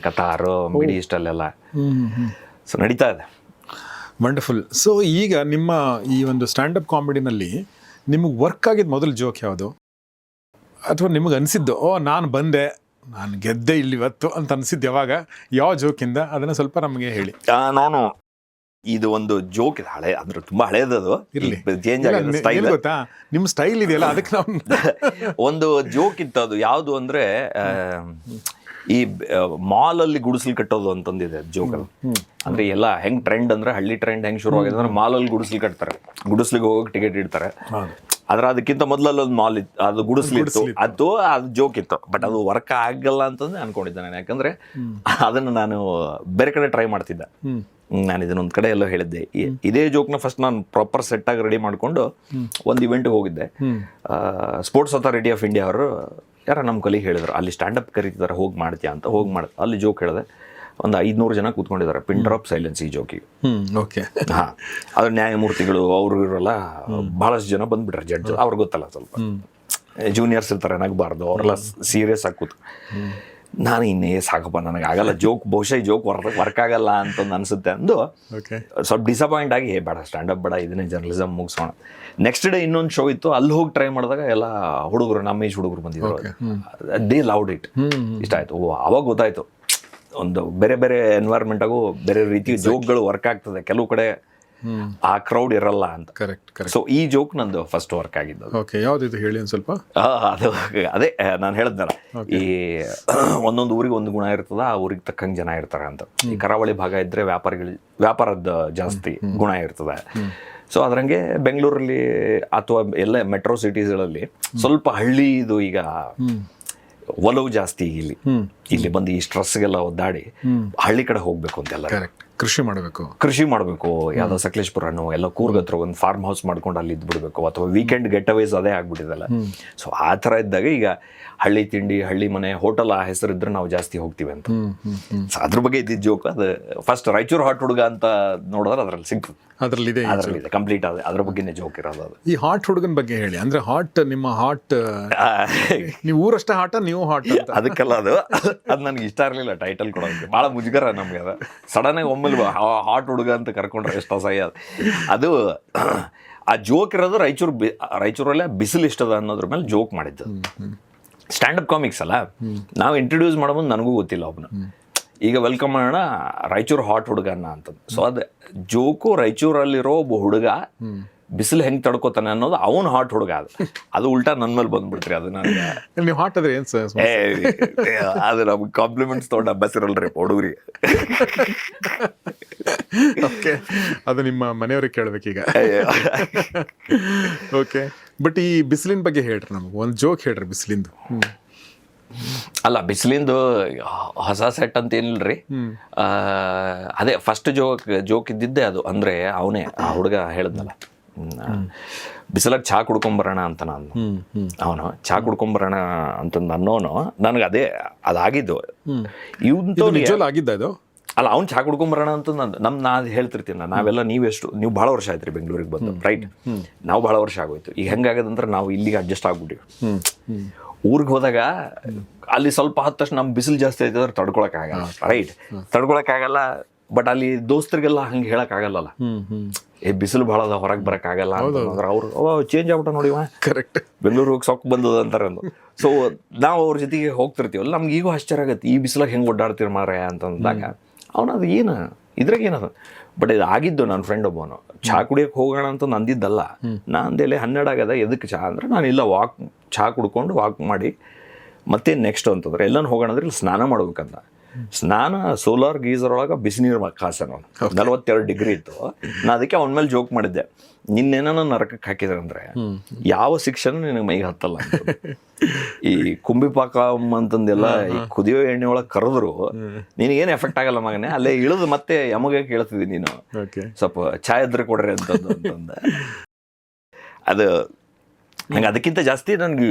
[SPEAKER 1] ಕತಾರು, ಮಿಡಿ ಈಸ್ಟ್ ಅಲ್ಲೆಲ್ಲ ಸೊ ನಡೀತಾ ಇದೆ.
[SPEAKER 2] ವಂಡರ್ಫುಲ್. ಸೊ ಈಗ ನಿಮ್ಮ ಈ ಒಂದು ಸ್ಟ್ಯಾಂಡಪ್ ಕಾಮಿಡಿನಲ್ಲಿ ನಿಮಗೆ ವರ್ಕ್ ಆಗಿದ್ದು ಮೊದಲು ಜೋಕ್ ಯಾವುದು? ಅಥವಾ ನಿಮಗೆ ಅನಿಸಿದ್ದು ನಾನು ಬಂದೆ, ನಾನು ಗೆದ್ದೆ ಇಲ್ಲಿ ಇವತ್ತು ಅಂತ ಅನಿಸಿದ್ದು ಯಾವಾಗ? ಯಾವ ಜೋಕಿಂದ? ಅದನ್ನು ಸ್ವಲ್ಪ ನಮಗೆ ಹೇಳಿ.
[SPEAKER 1] ನಾನು ಇದು ಒಂದು ಜೋಕ್ ಇದೆ, ಹಳೆ ಅಂದ್ರೆ ತುಂಬಾ ಹಳೇದದು,
[SPEAKER 2] ಇರಲಿ
[SPEAKER 1] ಚೇಂಜ್ ಆಗಿದೆ ಸ್ಟೈಲ್.
[SPEAKER 2] ಗೊತ್ತಾ ನಿಮ್ಮ ಸ್ಟೈಲ್ ಇದೆಯಲ್ಲ ಅದಕ್ಕೆ ನಾವು
[SPEAKER 1] ಒಂದು ಜೋಕ್ ಇತ್ತು. ಅದು ಯಾವುದು ಅಂದ್ರೆ ಈ ಮಾಲ್ ಅಲ್ಲಿ ಗುಡಿಸಲು ಕಟ್ಟೋದು ಅಂತಂದಿದೆ ಜೋಕ್. ಅದು ಅಂದ್ರೆ ಎಲ್ಲ ಹೆಂಗ್ ಟ್ರೆಂಡ್ ಅಂದ್ರೆ ಹಳ್ಳಿ ಟ್ರೆಂಡ್ ಹೆಂಗ್ ಶುರು ಆಗಿದೆ ಅಂದ್ರೆ ಮಾಲ್ ಅಲ್ಲಿ ಗುಡಿಸಲು ಕಟ್ತಾರೆ, ಗುಡಿಸ್ಲಿಗೆ ಹೋಗೋಕೆ ಟಿಕೆಟ್ ಇಡ್ತಾರೆ. ಆದ್ರೆ ಅದಕ್ಕಿಂತ ಮೊದಲಲ್ಲಿ ಒಂದು ಮಾಲ್ ಇತ್ತು, ಅದು ಗುಡಿಸ್ಲಿತ್ತು, ಅದು ಜೋಕ್ ಇತ್ತು. ಬಟ್ ಅದು ವರ್ಕ್ ಆಗಲ್ಲ ಅಂತಂದ್ರೆ ಅನ್ಕೊಂಡಿದ್ದೆ ನಾನು. ಯಾಕಂದ್ರೆ ಅದನ್ನು ನಾನು ಬೇರೆ ಕಡೆ ಟ್ರೈ ಮಾಡ್ತಿದ್ದೆ. ನಾನು ಇದನ್ನೊಂದು ಕಡೆ ಎಲ್ಲೋ ಹೇಳಿದ್ದೆ. ಇದೇ ಜೋಕ್ನ ಫಸ್ಟ್ ನಾನು ಪ್ರಾಪರ್ ಸೆಟ್ ಆಗಿ ರೆಡಿ ಮಾಡ್ಕೊಂಡು ಒಂದು ಇವೆಂಟ್ಗೆ ಹೋಗಿದ್ದೆ. ಸ್ಪೋರ್ಟ್ಸ್ ಅಥಾರಿಟಿ ಆಫ್ ಇಂಡಿಯಾ ಅವರು ಯಾರ ನಮ್ಮ ಕಲಿಗೆ ಹೇಳಿದ್ರು, ಅಲ್ಲಿ ಸ್ಟ್ಯಾಂಡಪ್ ಕರೀತಿದ್ದಾರೆ, ಹೋಗಿ ಮಾಡ್ತೀಯಾ ಅಂತ. ಹೋಗಿ ಮಾಡಿದೆ. ಅಲ್ಲಿ ಜೋಕ್ ಹೇಳಿದೆ. ಒಂದು 500 ಜನ ಕೂತ್ಕೊಂಡಿದ್ದಾರೆ. ಪಿನ್ ಡ್ರಾಪ್ ಸೈಲೆನ್ಸ್ ಈ ಜೋಕಿಗೆ.
[SPEAKER 2] ಓಕೆ.
[SPEAKER 1] ಹಾಂ, ಅದ್ರ ನ್ಯಾಯಮೂರ್ತಿಗಳು ಅವರು ಇವರೆಲ್ಲ ಭಾಳಷ್ಟು ಜನ ಬಂದ್ಬಿಟ್ರೆ ಜಡ್ಜ್. ಅವ್ರಿಗೆ ಗೊತ್ತಲ್ಲ, ಸ್ವಲ್ಪ ಜೂನಿಯರ್ಸ್ ಇರ್ತಾರೆ, ನಗಬಾರ್ದು, ಅವರೆಲ್ಲ ಸೀರಿಯಸ್ ಆಗಿ ಕೂತು. ನಾನು ಇನ್ನೇ ಸಾಕಪ್ಪ, ನನಗೆ ಆಗಲ್ಲ ಜೋಕ್, ಬಹುಶಃ ಈ ಜೋಕ್ ವರ್ಕ್ ಆಗಲ್ಲ ಅಂತಂದು ಅನಿಸುತ್ತೆ ಅಂದು ಸ್ವಲ್ಪ ಡಿಸಪಾಯಿಂಟ್ ಆಗಿ ಬೇಡ ಸ್ಟ್ಯಾಂಡಪ್ ಬೇಡ, ಇದನ್ನೇ ಜರ್ನಲಿಸಮ್ ಮುಗಿಸೋಣ. ನೆಕ್ಸ್ಟ್ ಡೇ ಇನ್ನೊಂದು ಶೋ ಇತ್ತು, ಅಲ್ಲಿ ಹೋಗಿ ಟ್ರೈ ಮಾಡಿದಾಗ ಎಲ್ಲ ಹುಡುಗರು, ನಮ್ಮ ಏಜ್ ಹುಡುಗರು ಬಂದಿದ್ರು. They loved it. ಇಷ್ಟ ಆಯಿತು. ಅವಾಗ ಗೊತ್ತಾಯಿತು ಒಂದು ಬೇರೆ ಬೇರೆ ಎನ್ವೈರ್ಮೆಂಟಾಗೂ ಬೇರೆ ರೀತಿ ಜೋಕ್ಗಳು ವರ್ಕ್ ಆಗ್ತದೆ, ಕೆಲವು ಕಡೆ ಆ ಕ್ರೌಡ್ ಇರಲ್ಲ ಅಂತ.
[SPEAKER 2] ಕರೆಕ್ಟ್.
[SPEAKER 1] ಸೊ ಈ ಜೋಕ್ ನಂದು ಫಸ್ಟ್ ವರ್ಕ್ ಆಗಿದ್ದು.
[SPEAKER 2] ಓಕೆ, ಯಾವ್ದಿದು ಹೇಳಿ ಒಂದು ಸ್ವಲ್ಪ.
[SPEAKER 1] ಅದು ಅದೇ ನಾನು ಹೇಳಿದ್ನಲ್ಲ, ಈ ಒಂದೊಂದು ಊರಿಗೆ ಒಂದು ಗುಣ ಇರ್ತದ, ಆ ಊರಿಗೆ ತಕ್ಕಂಗೆ ಜನ ಇರ್ತಾರೆ ಅಂತ. ಈ ಕರಾವಳಿ ಭಾಗ ಇದ್ರೆ ವ್ಯಾಪಾರದ ಜಾಸ್ತಿ ಗುಣ ಇರ್ತದೆ. ಸೊ ಅದ್ರಂಗೆ ಬೆಂಗಳೂರಲ್ಲಿ ಅಥವಾ ಎಲ್ಲ ಮೆಟ್ರೋ ಸಿಟೀಸ್ಗಳಲ್ಲಿ ಸ್ವಲ್ಪ ಹಳ್ಳಿದು ಈಗ ಒಲವು ಜಾಸ್ತಿ. ಇಲ್ಲಿ ಬಂದು ಈ ಸ್ಟ್ರೆಸ್ಗೆಲ್ಲ ಒದ್ದಾಡಿ ಹಳ್ಳಿ ಕಡೆ ಹೋಗ್ಬೇಕು ಅಂತೆಲ್ಲ,
[SPEAKER 2] ಕೃಷಿ ಮಾಡಬೇಕು, ಯಾವ್ದೋ ಸಕಲೇಶ್ಪುರನೋ ಎಲ್ಲ ಕೂರ್ಗ್ ಹತ್ರ ಒಂದು ಫಾರ್ಮ್ ಹೌಸ್ ಮಾಡ್ಕೊಂಡು ಅಲ್ಲಿ ಇದ್ಬಿಡ್ಬೇಕು, ಅಥವಾ ವೀಕೆಂಡ್ ಗೆಟ್ ಅವೇಸ್ ಅದೇ ಆಗ್ಬಿಟ್ಟಿದಲ್ಲ. ಸೊ ಆ ಥರ ಇದ್ದಾಗ ಈಗ ಹಳ್ಳಿ ತಿಂಡಿ, ಹಳ್ಳಿ ಮನೆ, ಹೋಟೆಲ್ ಆ ಹೆಸರಿದ್ರೆ ನಾವು ಜಾಸ್ತಿ ಹೋಗ್ತೀವಿ ಅಂತ. ಸೊ ಅದ್ರ ಬಗ್ಗೆ ಇದ್ದಿದ್ದು ಜೋಕ್. ಅದು ಫಸ್ಟ್ ರಾಯಚೂರು ಹಾಟ್ ಹುಡುಗ ಅಂತ ನೋಡಿದ್ರೆ ಅದ್ರಲ್ಲಿ ಸಿಗ್ತದೆ, ಅದರಲ್ಲಿದೆ ಕಂಪ್ಲೀಟ್. ಅದ್ರ ಬಗ್ಗೆನೇ ಜೋಕ್ ಇರೋದು. ಅದು ಈ ಹಾಟ್ ಹುಡುಗನ ಬಗ್ಗೆ ಹೇಳಿ. ಅಂದ್ರೆ ಹಾಟ್, ನಿಮ್ಮ ಹಾಟ್, ನೀವು ಊರಷ್ಟೇ ಹಾಟ, ನೀವು ಹಾಟ್?
[SPEAKER 1] ಅದಕ್ಕೆಲ್ಲ ಅದು ನನಗೆ ಇಷ್ಟ ಇರಲಿಲ್ಲ ಟೈಟಲ್ ಕೊಡೋದಕ್ಕೆ, ಭಾಳ ಮುಜುಗರ ನಮಗೆ. ಅದು ಸಡನ್ ಆಗಿ ಒಮ್ಮೆ ಹಾಟ್ ಹುಡುಗ ಅಂತ ಕರ್ಕೊಂಡ್ರೆ ಎಷ್ಟು ಅಸಹ್ಯ ಅದು. ಆ ಜೋಕ್ ಇರೋದು ರಾಯಚೂರಲ್ಲೇ ಬಿಸಿಲು ಇಷ್ಟದ ಅನ್ನೋದ್ರ ಮೇಲೆ ಜೋಕ್ ಮಾಡಿದ್ದು. ಸ್ಟ್ಯಾಂಡಪ್ ಕಾಮಿಕ್ಸ್ ಅಲ್ಲ, ನಾವು ಇಂಟ್ರೊಡ್ಯೂಸ್ ಮಾಡೋದು ನನಗೂ ಗೊತ್ತಿಲ್ಲ ಒಬ್ಬನು. ಈಗ ವೆಲ್ಕಮ್ ಮಾಡೋಣ ರಾಯಚೂರು ಹಾಟ್ ಹುಡುಗನ್ನ ಅಂತ. ಸೊ ಅದು ಜೋಕು, ರಾಯಚೂರಲ್ಲಿರೋ ಒಬ್ಬ ಹುಡುಗ ಬಿಸಿಲು ಹೆಂಗೆ ತಡ್ಕೋತಾನೆ ಅನ್ನೋದು ಅವನು ಹಾಟ್ ಹುಡುಗ. ಅದು ಉಲ್ಟಾ ನನ್ನ ಮೇಲೆ ಬಂದ್ಬಿಡ್ತೀರಿ. ಅದು ನನಗೆ
[SPEAKER 2] ನೀವು ಹಾಟ್ ಆದ್ರೆ ಏನು ಸರ್?
[SPEAKER 1] ಅದು ನಮ್ಗೆ ಕಾಂಪ್ಲಿಮೆಂಟ್ಸ್ ತೊಗೊಂಡು ಅಭ್ಯಾಸ ಇರಲ್ರಿ ಹುಡುಗರಿಗೆ.
[SPEAKER 2] ಓಕೆ, ಅದು ನಿಮ್ಮ ಮನೆಯವ್ರಿಗೆ ಕೇಳ್ಬೇಕೀಗ. ಓಕೆ, ಬಟ್ ಈ ಬಿಸಿಲಿನ ಬಗ್ಗೆ ಹೇಳ್ರಿ, ನಮಗೆ ಒಂದು ಜೋಕ್ ಹೇಳ್ರಿ ಬಿಸಿಲಿಂದು.
[SPEAKER 1] ಅಲ್ಲ, ಬಿಸಿಲಿಂದು ಹೊಸ ಸೆಟ್ ಅಂತ ಏನಿಲ್ರಿ. ಅದೇ ಫಸ್ಟ್ ಜೋಕ್ ಇದ್ದಿದ್ದೆ ಅದು. ಅಂದ್ರೆ ಅವನೇ ಆ ಹುಡುಗ ಹೇಳಿದ್ನಲ್ಲ, ಬಿಸಿಲಾಗ ಚಹಾ ಕುಡ್ಕೊಂಬರೋಣ ಅಂತ. ಅವನು ಚಹಾ ಕುಡ್ಕೊಂಬರೋಣ ಅಂತಂದು ಅನ್ನೋನು ನನಗೆ ಅದಾಗಿದ್ದು.
[SPEAKER 2] ಆಗಿದ್ದ ಅದು
[SPEAKER 1] ಅಲ್ಲ, ಅವ್ನು ಚಹಾ ಕುಡ್ಕೊಂಬರೋಣ ಅಂತ ನಾನು ಹೇಳ್ತಿರ್ತೀನಿ. ನಾವೆಲ್ಲ ನೀವು ಭಾಳ ವರ್ಷ ಆಯ್ತು ರೀ ಬೆಂಗಳೂರಿಗೆ ಬಂದು, ರೈಟ್? ನಾವು ಭಾಳ ವರ್ಷ ಆಗೋಯ್ತು. ಈಗ ಹೆಂಗಾಗದಂದ್ರೆ ನಾವು ಇಲ್ಲಿಗೆ ಅಡ್ಜಸ್ಟ್ ಆಗ್ಬಿಟ್ಟಿವಿ. ಊರಿಗೆ ಹೋದಾಗ ಅಲ್ಲಿ ಸ್ವಲ್ಪ ಹತ್ತು ತಕ್ಷಣ ನಮ್ಮ ಬಿಸಿಲು ಜಾಸ್ತಿ ಆಯ್ತು ಅಂದ್ರೆ ತಡ್ಕೊಳಕ್ಕಾಗಲ್ಲ, ರೈಟ್? ತಡ್ಕೊಳಕ್ಕಾಗಲ್ಲ. ಬಟ್ ಅಲ್ಲಿ ದೋಸ್ತರಿಗೆಲ್ಲ ಹಂಗೆ ಹೇಳಕ್ಕಾಗಲ್ಲಲ್ಲ, ಬಿಸಿಲು ಭಾಳ ಅದ, ಹೊರಗೆ ಬರೋಕ್ಕಾಗಲ್ಲ ಅಂತಂದ್ರೆ ಅವ್ರು ಚೇಂಜ್ ಆಗ್ಬಿಟ್ಟ ನೋಡಿವ, ಕರೆಕ್ಟ್, ಬೆಂಗಳೂರು ಹೋಗಿ ಸೊಕ್ಕ ಬಂದದ ಅಂತಾರೆ. ಸೊ ನಾವು ಅವ್ರ ಜೊತೆಗೆ ಹೋಗ್ತಿರ್ತೀವಲ್ಲ, ನಮ್ಗೆ ಈಗೂ ಆಶ್ಚರ್ಯ ಆಗತ್ತೆ, ಈ ಬಿಸಿಲಾಗ ಹೆಂಗೆ ಓಡಾಡ್ತೀರ ಮಾರ ಅಂತಂದಾಗ ಅವನದು ಏನು ಇದ್ರಾಗ ಏನದು. ಬಟ್ ಇದು ಆಗಿದ್ದು ನನ್ನ ಫ್ರೆಂಡ್ ಒಬ್ಬನು ಚಹಾ ಕುಡಿಯೋಕೆ ಹೋಗೋಣ ಅಂತ ಅಂದಿದ್ದಲ್ಲ. ನಾನು ಅಂದೇಲೆ 12 ಆಗದ, ಎದಕ್ಕೆ ಚಹಾ ಅಂದ್ರೆ ನಾನು ಇಲ್ಲ ಚಹಾ ಕುಡ್ಕೊಂಡು ವಾಕ್ ಮಾಡಿ ಮತ್ತೆ ನೆಕ್ಸ್ಟ್ ಅಂತಂದ್ರೆ ಎಲ್ಲನೂ ಹೋಗೋಣ ಅಂದ್ರೆ ಇಲ್ಲಿ ಸ್ನಾನ ಮಾಡ್ಬೇಕಂತ. ನಾನು ಸೋಲಾರ್ ಗೀಸರ್ ಒಳಗೆ ಬಿಸಿನೀರು ಕಾಸೆ ನಾನು 42 ಡಿಗ್ರಿ ಇತ್ತು. ನಾ ಅದಕ್ಕೆ ಅವನ ಮೇಲೆ ಜೋಕ್ ಮಾಡಿದ್ದೆ, ನಿನ್ನೇನ ನರಕಕ್ಕೆ ಹಾಕಿದ್ರೆ ಅಂದ್ರೆ ಯಾವ ಶಿಕ್ಷಣ ನಿನಗೆ ಮೈಗೆ ಹತ್ತಲ್ಲ ಅಂತ. ಈ ಕುಂಬಿಪಾಕ ಅಂತಂದೆಲ್ಲ ಈ ಕುದಿಯೋ ಎಣ್ಣೆ ಒಳಗೆ ಕರೆದ್ರು ನಿನಗೇನು ಎಫೆಕ್ಟ್ ಆಗಲ್ಲ ಮಗನೇ, ಅಲ್ಲೇ ಇಳಿದು ಮತ್ತೆ ಯಮಗೆ ಕೇಳ್ತಿದ್ದಿ ನೀನು ಸ್ವಲ್ಪ ಚಾಯ್ ಇದ್ರೆ ಕೊಡ್ರಿ ಅಂತಂದ. ಅದು ನಂಗೆ ಅದಕ್ಕಿಂತ ಜಾಸ್ತಿ ನನಗೆ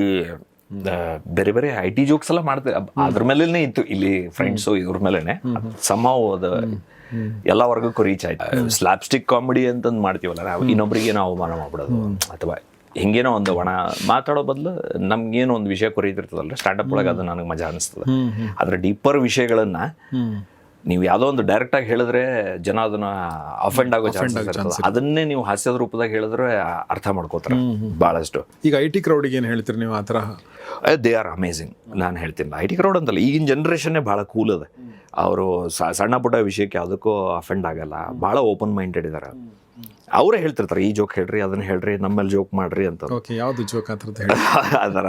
[SPEAKER 1] ಬೇರೆ ಬೇರೆ IT ಜೋಕ್ಸ್ ಎಲ್ಲ ಮಾಡ್ತಾರೆ, ಅದ್ರ ಮೇಲೇನೆ ಇತ್ತು ಇಲ್ಲಿ ಫ್ರೆಂಡ್ಸು ಇವ್ರ ಮೇಲೇನೆ ಸಮ್ಹಾವ್ ಅದು ಎಲ್ಲ ವರ್ಗಕ್ಕೂ ರೀಚ್ ಆಯ್ತು. ಸ್ಲಾಪ್ಸ್ಟಿಕ್ ಕಾಮಿಡಿ ಅಂತಂದು ಮಾಡ್ತೀವಲ್ಲ ನಾವು, ಇನ್ನೊಬ್ರಿಗೆ ನಾವು ಅವಮಾನ ಮಾಡ್ಬಿಡೋದು ಅಥವಾ ಹಿಂಗೇನೋ ಒಂದು ಒಣ ಮಾತಾಡೋ ಬದಲು ನಮ್ಗೇನೋ ಒಂದು ವಿಷಯ ಕೊರೀತಿರ್ತದಲ್ಲ ಸ್ಟಾರ್ಟಪ್ ಒಳಗೆ, ಅದು ನನಗೆ ಮಜಾ ಅನಿಸ್ತದೆ. ಅದ್ರ ಡೀಪರ್ ವಿಷಯಗಳನ್ನ ನೀವು ಯಾವುದೋ ಒಂದು ಡೈರೆಕ್ಟ್ ಆಗಿ ಹೇಳಿದ್ರೆ ಜನ ಅದನ್ನ ಅಫೆಂಡ್ ಆಗೋ ಚಾನ್ಸಸ್ ಇರ್ತದೆ. ಅದನ್ನೇ ನೀವು ಹಾಸ್ಯದ ರೂಪದಾಗ ಹೇಳಿದ್ರೆ ಅರ್ಥ ಮಾಡ್ಕೋತಾರೆ ಬಹಳಷ್ಟು.
[SPEAKER 2] ಈಗ IT ಕ್ರೌಡಿಗೆ ಏನು ಹೇಳ್ತೀರಿ ನೀವು ಆ ಥರ?
[SPEAKER 1] They are amazing. ನಾನು ಹೇಳ್ತೀನಿ IT ಕ್ರೌಡ್ ಅಂತಲ್ಲ, ಈಗಿನ ಜನ್ರೇಷನ್ನೇ ಭಾಳ ಕೂಲ್ ಅದ. ಅವರು ಸಣ್ಣ ಪುಟ್ಟ ವಿಷಯಕ್ಕೆ ಯಾವುದಕ್ಕೂ ಅಫೆಂಡ್ ಆಗಲ್ಲ, ಭಾಳ ಓಪನ್ ಮೈಂಡೆಡ್ ಇದ್ದಾರೆ. ಅವರೇ ಹೇಳ್ತಿರ್ತಾರೆ ಈ ಜೋಕ್ ಹೇಳ್ರಿ, ಅದನ್ನ ಹೇಳ್ರಿ, ನಮ್ಮಲ್ಲಿ ಜೋಕ್ ಮಾಡ್ರಿ ಅಂತ.
[SPEAKER 2] ಯಾವ್ದು ಜೋಕ್ ಅಂತ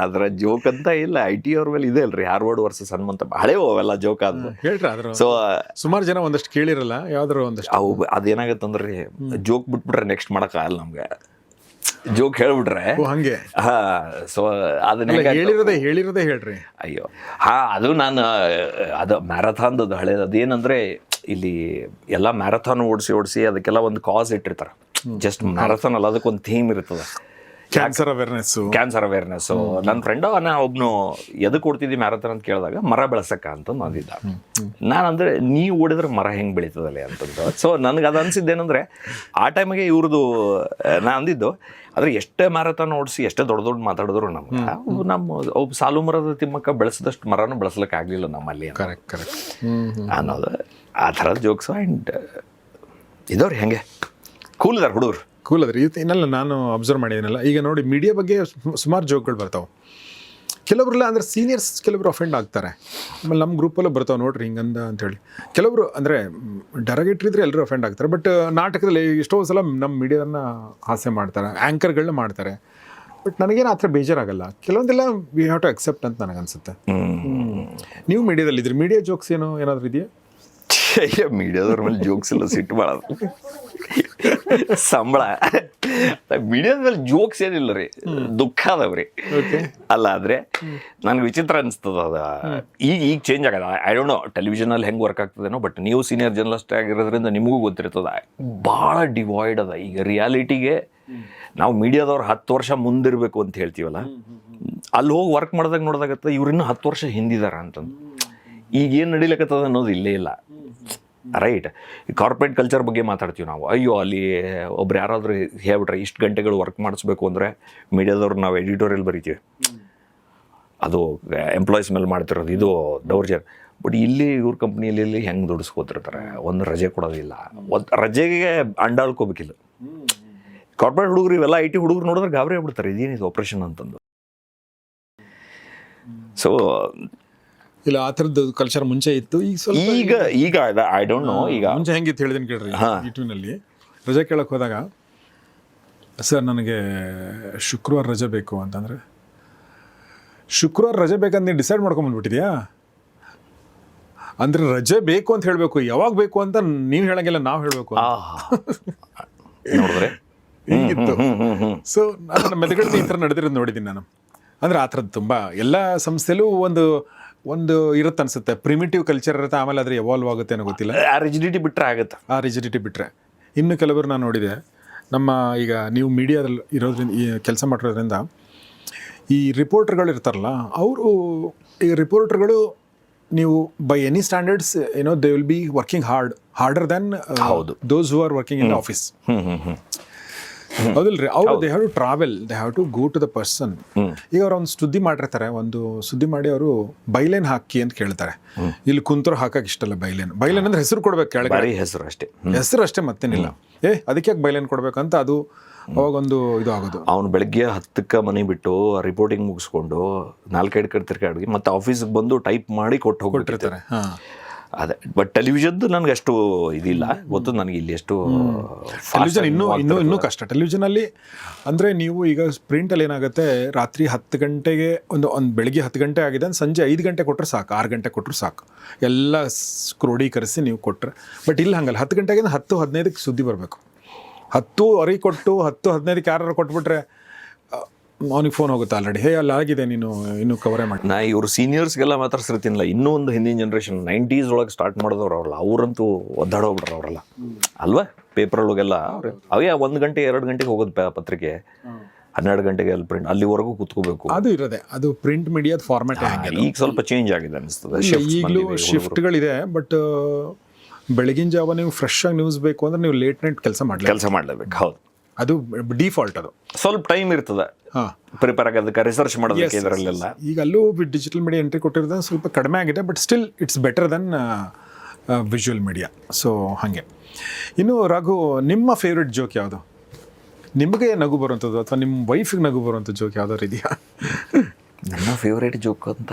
[SPEAKER 1] ಅದರ ಜೋಕ್ ಅಂತ ಇಲ್ಲ, IT ಅವ್ರ ಮೇಲೆ ಇದೆ ಅಲ್ರಿ, ಹಾರ್ವರ್ಡ್ ವರ್ಸಸ್ ಹನುಮಂತ ಹಳೇ ಅವೆಲ್ಲ ಜೋಕ್ ಆದ್ವು
[SPEAKER 2] ಹೇಳ್ರಿ. ಅದ್ರ
[SPEAKER 1] ಸೊ
[SPEAKER 2] ಸುಮಾರು ಜನ ಒಂದಷ್ಟು ಕೇಳಿರಲ್ಲ, ಯಾವ್ದಾರು ಒಂದಷ್ಟು.
[SPEAKER 1] ಅವು ಅದೇನಾಗತ್ತಂದ್ರಿ, ಜೋಕ್ ಬಿಟ್ಬಿಟ್ರೆ ನೆಕ್ಸ್ಟ್ ಮಾಡಕ್ಕಾಗಲ್ಲ ನಮ್ಗೆ. ಜೋಕ್ ಹೇಳ್ಬಿಟ್ರೆ
[SPEAKER 2] ಹಂಗೆ.
[SPEAKER 1] ಸೊ ಅದನ್ನ
[SPEAKER 2] ಹೇಳಿರೋದೇ ಹೇಳ್ರಿ.
[SPEAKER 1] ಅಯ್ಯೋ ಅದು ನಾನು ಅದು ಮ್ಯಾರಥಾನ್ದು ಹಳೇದು. ಅದೇನಂದ್ರೆ ಇಲ್ಲಿ ಎಲ್ಲ ಮ್ಯಾರಥಾನ್ ಓಡಿಸಿ ಅದಕ್ಕೆಲ್ಲ ಒಂದು ಕಾಸ್ ಇಟ್ಟಿರ್ತಾರೆ. ಜಸ್ಟ್ ಮ್ಯಾರಥಾನ್ ಅಲ್ಲ, ಅದಕ್ಕೊಂದು ಥೀಮ್ ಇರ್ತದೆ.
[SPEAKER 2] Cancer awareness. ನನ್ನ ಫ್ರೆಂಡ್ ಒಬ್ನು ಎದಕ್ಕೆ ಓಡ್ತಿದ್ದಿ ಮ್ಯಾರಥಾನ್ ಅಂತ ಕೇಳಿದಾಗ ಮರ ಬೆಳೆಸಕ್ಕ ಅಂತ ಅಂದಿದ್ದ. ನಾನಂದ್ರೆ ನೀವು ಓಡಿದ್ರೆ ಮರ ಹೆಂಗೆ ಬೆಳೀತದಲ್ಲ ಅಂತಂದು. ಸೊ ನನಗೆ ಅದು ಅನ್ಸಿದ್ದೇನೆಂದ್ರೆ ಆ ಟೈಮಿಗೆ ಇವ್ರದ್ದು ನಾ ಅಂದಿದ್ದು, ಆದರೆ ಎಷ್ಟೇ ಮ್ಯಾರಥಾನ್ ಓಡಿಸಿ ಎಷ್ಟೇ ದೊಡ್ಡ ಮಾತಾಡಿದ್ರು ನಮ್ಮ ಒಬ್ಬ ಸಾಲು ಮರದ ತಿಮ್ಮಕ್ಕ ಬೆಳೆಸಿದಷ್ಟು ಮರನೂ ಬೆಳೆಸ್ಲಿಕ್ಕೆ ಆಗಲಿಲ್ಲ ನಮ್ಮಲ್ಲಿ ಅನ್ನೋದು. ಆ ಥರದ ಜೋಕ್ಸ್. ಆ್ಯಂಡ್ ಇದವ್ರಿ ಹೆಂಗೆ ಕೂಲ್ ಅದ್ರಿ. ಇನ್ನೆಲ್ಲ ನಾನು ಅಬ್ಸರ್ವ್ ಮಾಡಿದ್ದೀನಲ್ಲ, ಈಗ ನೋಡಿ ಮೀಡಿಯಾ ಬಗ್ಗೆ ಸುಮಾರು ಜೋಕ್ಗಳು ಬರ್ತಾವೆ. ಕೆಲವರೆಲ್ಲ ಅಂದರೆ ಸೀನಿಯರ್ಸ್ ಕೆಲವರು ಅಫೆಂಡ್ ಆಗ್ತಾರೆ. ಆಮೇಲೆ ನಮ್ಮ ಗ್ರೂಪಲ್ಲೂ ಬರ್ತಾವೆ ನೋಡ್ರಿ ಹಿಂಗಂದ ಅಂತೇಳಿ. ಕೆಲವರು ಅಂದರೆ ಡೆರಗೇಟ್ರಿ ಇದ್ರೆ ಎಲ್ಲರೂ ಅಫೆಂಡ್ ಆಗ್ತಾರೆ. ಬಟ್ ನಾಟಕದಲ್ಲಿ ಎಷ್ಟೋ ಸಲ ನಮ್ಮ ಮೀಡಿಯಾದನ್ನ ಹಾಸ್ಯ ಮಾಡ್ತಾರೆ, ಆ್ಯಂಕರ್ಗಳನ್ನ ಮಾಡ್ತಾರೆ. ಬಟ್ ನನಗೇನು ಆ ಥರ ಬೇಜಾರಾಗಲ್ಲ. ಕೆಲವೊಂದೆಲ್ಲ ವಿ ಹ್ಯಾವ್ ಟು ಅಕ್ಸೆಪ್ಟ್ ಅಂತ ನನಗನ್ಸುತ್ತೆ. ನೀವು ಮೀಡಿಯಾದಲ್ಲಿದ್ರಿ, ಮೀಡಿಯಾ ಜೋಕ್ಸ್ ಏನಾದರೂ ಇದೆಯಾ?
[SPEAKER 1] ಮೀಡಿಯಾದವ್ರ ಮೇಲೆ ಜೋಕ್ಸ್ ಇಲ್ಲ, ಸಿಟ್ಟು ಭಾಳ ಸಂಬಳ. ಮೀಡಿಯಾದ ಮೇಲೆ ಜೋಕ್ಸ್ ಏನಿಲ್ಲ ರೀ, ದುಃಖ ಅದಾವ್ರಿ ಅಲ್ಲ. ಆದ್ರೆ ನನ್ಗೆ ವಿಚಿತ್ರ ಅನಿಸ್ತದ ಅದ. ಈಗ ಚೇಂಜ್ ಆಗದ. ಐ ಡೋಂಟ್ ನೋ ಟೆಲಿವಿಷನಲ್ಲಿ ಹೆಂಗೆ ವರ್ಕ್ ಆಗ್ತದೇನೋ, ಬಟ್ ನೀವು ಸೀನಿಯರ್ ಜರ್ನಲಿಸ್ಟ್ ಆಗಿರೋದ್ರಿಂದ ನಿಮಗೂ ಗೊತ್ತಿರ್ತದ. ಭಾಳ ಡಿವೈಡ್ ಅದ ಈಗ ರಿಯಾಲಿಟಿಗೆ. ನಾವು ಮೀಡಿಯಾದವ್ರು 10 ವರ್ಷ ಮುಂದಿರ್ಬೇಕು ಅಂತ ಹೇಳ್ತೀವಲ್ಲ, ಅಲ್ಲಿ ಹೋಗಿ ವರ್ಕ್ ಮಾಡಿದಾಗ ನೋಡಿದಾಗತ್ತ ಇವ್ರು ಇನ್ನೂ 10 ವರ್ಷ ಹಿಂದಿದಾರ ಅಂತಂದು. ಈಗ ಏನು ನಡಿಲಕತ್ತದ ಅನ್ನೋದು ಇಲ್ಲೇ ಇಲ್ಲ, ರೈಟ್? ಈ ಕಾರ್ಪೊರೇಟ್ ಕಲ್ಚರ್ ಬಗ್ಗೆ ಮಾತಾಡ್ತೀವಿ ನಾವು. ಅಯ್ಯೋ ಅಲ್ಲಿ ಒಬ್ರು ಯಾರಾದರೂ ಹೇಳ್ಬಿಟ್ರೆ ಇಷ್ಟು ಗಂಟೆಗಳು ವರ್ಕ್ ಮಾಡಿಸ್ಬೇಕು ಅಂದರೆ ಮೀಡಿಯಾದವ್ರು ನಾವು ಎಡಿಟೋರಿಯಲ್ ಬರಿತೀವಿ, ಅದು ಎಂಪ್ಲಾಯೀಸ್ ಮೇಲೆ ಮಾಡ್ತಿರೋದು, ಇದು ದೌರ್ಜನ್ಯ. ಬಟ್ ಇಲ್ಲಿ ಇವ್ರ ಕಂಪ್ನಿಯಲ್ಲಿ ಹೆಂಗೆ ದುಡಿಸ್ಕೋತಿರ್ತಾರೆ, ಒಂದು ರಜೆ ಕೊಡೋದಿಲ್ಲ, ಒಂದು ರಜೆಗೆ ಅಂಡಾಳ್ಕೋಬೇಕಿಲ್ಲ. ಕಾರ್ಪೊರೇಟ್ ಹುಡುಗರು ಇವೆಲ್ಲ IT ಹುಡುಗರು ನೋಡಿದ್ರೆ ಗಾಬರಿ ಆಗ್ಬಿಡ್ತಾರೆ, ಇದೇನಿದು ಆಪ್ರೇಷನ್ ಅಂತಂದು. ಸೊ
[SPEAKER 2] ಇಲ್ಲ, ಆ ಥರದ್ದು ಕಲ್ಚರ್ ಮುಂಚೆ ಇತ್ತು.
[SPEAKER 1] ಈಗ ಐ ಡೋಂಟ್ ನೋ. ಈಗ
[SPEAKER 2] ಮುಂಚೆ ಹೆಂಗಿತ್ತು ಹೇಳಿದೀನಿ ಕೇಳ್ರಿ. ಯೂಟ್ಯೂಬ್ನಲ್ಲಿ ರಜೆ ಕೇಳಕ್ಕೆ ಹೋದಾಗ, ಸರ್ ನನಗೆ ಶುಕ್ರವಾರ ರಜೆ ಬೇಕು ಅಂತಂದರೆ, ಶುಕ್ರವಾರ ರಜೆ ಬೇಕಂತ ನೀನು ಡಿಸೈಡ್ ಮಾಡ್ಕೊಂಬಂದ್ಬಿಟ್ಟಿದ್ಯಾ? ಅಂದರೆ ರಜೆ ಬೇಕು ಅಂತ ಹೇಳಬೇಕು, ಯಾವಾಗ ಬೇಕು ಅಂತ ನೀವು ಹೇಳಂಗಿಲ್ಲ, ನಾವು ಹೇಳಬೇಕು
[SPEAKER 1] ನೋಡಿದ್ರೆ
[SPEAKER 2] ಹೀಗಿತ್ತು. ಸೊ ನನ್ನ ಮೆದುಗಡೆ ಈ ಥರ ನಡೆದಿರೋದು ನೋಡಿದ್ದೀನಿ ನಾನು. ಅಂದರೆ ಆ ಥರದ್ದು ತುಂಬ ಎಲ್ಲ ಸಂಸ್ಥೆಲೂ ಒಂದು ಇರುತ್ತೆ ಅನ್ಸುತ್ತೆ. ಪ್ರಿಮಿಟಿವ್ ಕಲ್ಚರ್ ಇರುತ್ತೆ, ಆಮೇಲೆ ಅದ್ರ ಎವಾಲ್ವ್ ಆಗುತ್ತೆ ಅನ್ನೋ ಗೊತ್ತಿಲ್ಲ.
[SPEAKER 1] ಆ ರಿಜಿಡಿಟಿ
[SPEAKER 2] ಬಿಟ್ಟರೆ ಇನ್ನು ಕೆಲವರು ನಾನು ನೋಡಿದೆ. ನಮ್ಮ ಈಗ ನೀವು ಮೀಡಿಯಾದಲ್ಲಿ ಇರೋದ್ರಿಂದ, ಈ ಕೆಲಸ ಮಾಡಿರೋದ್ರಿಂದ, ಈ ರಿಪೋರ್ಟರ್ಗಳು ಇರ್ತಾರಲ್ಲ, ಅವರು ಈಗ ರಿಪೋರ್ಟರ್ಗಳು ನೀವು by any standards they will be working harder than those who are working in the office. ಹೌದಿಲ್ರಿ? ಅವರು they have to travel, they have to go to the person. ಈಗ ಅವ್ರು ಒಂದು ಸುದ್ದಿ ಮಾಡಿರ್ತಾರೆ, ಒಂದು ಸುದ್ದಿ ಮಾಡಿ ಅವರು ಬೈಲೈನ್ ಹಾಕಿ ಅಂತ ಕೇಳ್ತಾರೆ. ಇಲ್ಲಿ ಕುಂತರು ಹಾಕಕ್ಕೆ ಇಷ್ಟಲ್ಲ ಬೈಲೈನ್ ಅಂದ್ರೆ ಹೆಸರು ಕೊಡ್ಬೇಕು, ಕೆಳಗಡೆ ಹೆಸರು ಅಷ್ಟೇ, ಮತ್ತೇನಿಲ್ಲ. ಅದಕ್ಕೆ ಯಾಕೆ ಬೈಲೈನ್ ಕೊಡ್ಬೇಕಂತ ಅದು ಅವಾಗೊಂದು ಇದು ಆಗೋದು.
[SPEAKER 1] ಅವ್ನು ಬೆಳಗ್ಗೆ 10ಕ್ಕೆ ಮನೆ ಬಿಟ್ಟು ರಿಪೋರ್ಟಿಂಗ್ ಮುಗಿಸ್ಕೊಂಡು 4-5 ಕಡೆ ತಿರ್ಗಾಡಿ ಮತ್ತೆ ಆಫೀಸ್ಗೆ ಬಂದು ಟೈಪ್ ಮಾಡಿ ಕೊಟ್ಟಿರ್ತಾರೆ. ಅದೇ ಬಟ್ ಟೆಲಿವಿಷನ್ದು ನನಗೆ ಅಷ್ಟು ಇದಿಲ್ಲ ಗೊತ್ತು ನನಗೆ ಇಲ್ಲಿ ಎಷ್ಟು
[SPEAKER 2] ಟೆಲಿವಿಷನ್ ಇನ್ನೂ ಕಷ್ಟ ಟೆಲಿವಿಷನಲ್ಲಿ ಅಂದರೆ ನೀವು ಈಗ ಪ್ರಿಂಟಲ್ಲಿ ಏನಾಗುತ್ತೆ ರಾತ್ರಿ 10 ಗಂಟೆಗೆ ಒಂದು ಬೆಳಗ್ಗೆ 10 ಗಂಟೆ ಆಗಿದೆ ಅಂದ್ರೆ ಸಂಜೆ 5 ಗಂಟೆ ಕೊಟ್ಟರೆ ಸಾಕು 6 ಗಂಟೆ ಕೊಟ್ಟರು ಸಾಕು ಎಲ್ಲ ಕ್ರೋಢೀಕರಿಸಿ ನೀವು ಕೊಟ್ಟರೆ ಬಟ್ ಇಲ್ಲಿ ಹಂಗಲ್ಲ 10 ಗಂಟೆಗೆ 10:15ಕ್ಕೆ ಸುದ್ದಿ ಬರಬೇಕು 10:15 ಕೊಟ್ಟು 10:15ಕ್ಕೆ ಯಾರು ಕೊಟ್ಬಿಟ್ರೆ ಅವನಿಗೆ ಫೋನ್ ಹೋಗುತ್ತೆ ಆಲ್ರೆಡಿ ಹೇ ಅಲ್ಲಿ ಆಗಿದೆ ನೀನು ಇನ್ನೂ ಕವರೇ ಮಾಡಿ
[SPEAKER 1] ನಾ ಇವರು ಸೀನಿಯರ್ಸ್ಗೆಲ್ಲ ಮಾತಾಡ್ಸಿರ್ತೀನಿಲ್ಲ ಇನ್ನೂ ಒಂದು ಹಿಂದಿನ ಜನ್ರೇಷನ್ 90s ಒಳಗೆ ಸ್ಟಾರ್ಟ್ ಮಾಡಿದವ್ರು ಅವ್ರಲ್ಲ ಅವರಂತೂ ಒದ್ದಾಡೋಗ್ಬಿಟ್ರು ಅವರೆಲ್ಲ ಅಲ್ವಾ ಪೇಪರೊಳಗೆಲ್ಲ ಅವೇ 1 ಗಂಟೆ 2 ಗಂಟೆಗೆ ಹೋಗೋದು ಪತ್ರಿಕೆ 12 ಗಂಟೆಗೆ ಅಲ್ಲಿ ಪ್ರಿಂಟ್ ಅಲ್ಲಿವರೆಗೂ ಕೂತ್ಕೋಬೇಕು
[SPEAKER 2] ಅದು ಇರೋದೆ ಅದು ಪ್ರಿಂಟ್ ಮೀಡಿಯಾದ ಫಾರ್ಮ್ಯಾಟ್
[SPEAKER 1] ಈಗ ಸ್ವಲ್ಪ ಚೇಂಜ್ ಆಗಿದೆ ಅನಿಸ್ತದೆ
[SPEAKER 2] ಈಗಲೂ ಶಿಫ್ಟ್ಗಳಿದೆ ಬಟ್ ಬೆಳಗಿನ ಜಾವ ನೀವು ಫ್ರೆಶ್ ಆಗಿ ನ್ಯೂಸ್ ಬೇಕು ಅಂದ್ರೆ ನೀವು ಲೇಟ್ ನೈಟ್ ಕೆಲಸ
[SPEAKER 1] ಮಾಡಲೇಬೇಕು ಹೌದು
[SPEAKER 2] ಅದು ಡಿಫಾಲ್ಟ್ ಅದು
[SPEAKER 1] ಸ್ವಲ್ಪ ಟೈಮ್ ಇರ್ತದೆ ಪ್ರಿಪೇರ್ ಆಗೋದಕ್ಕೆ ರಿಸರ್ಚ್ ಮಾಡೋದಕ್ಕೆ ಇದರಲ್ಲೆಲ್ಲ
[SPEAKER 2] ಈಗ ಅಲ್ಲೂ ಡಿಜಿಟಲ್ ಮೀಡಿಯಾ ಎಂಟ್ರಿ ಕೊಟ್ಟಿರೋದು ಸ್ವಲ್ಪ ಕಡಿಮೆ ಆಗಿದೆ but still it's better then visual media so ಹಾಗೆ ಇನ್ನು ರಘು ನಿಮ್ಮ ಫೇವ್ರೆಟ್ ಜೋಕ್ ಯಾವುದು ನಿಮಗೆ ನಗು ಬರುವಂಥದ್ದು ಅಥವಾ ನಿಮ್ಮ ವೈಫಿಗೆ ನಗು ಬರುವಂಥ ಜೋಕ್ ಯಾವ್ದಾದ್ರು ಇದೆಯಾ
[SPEAKER 1] ನನ್ನ ಫೇವ್ರೇಟ್ ಜೋಕ್ ಅಂತ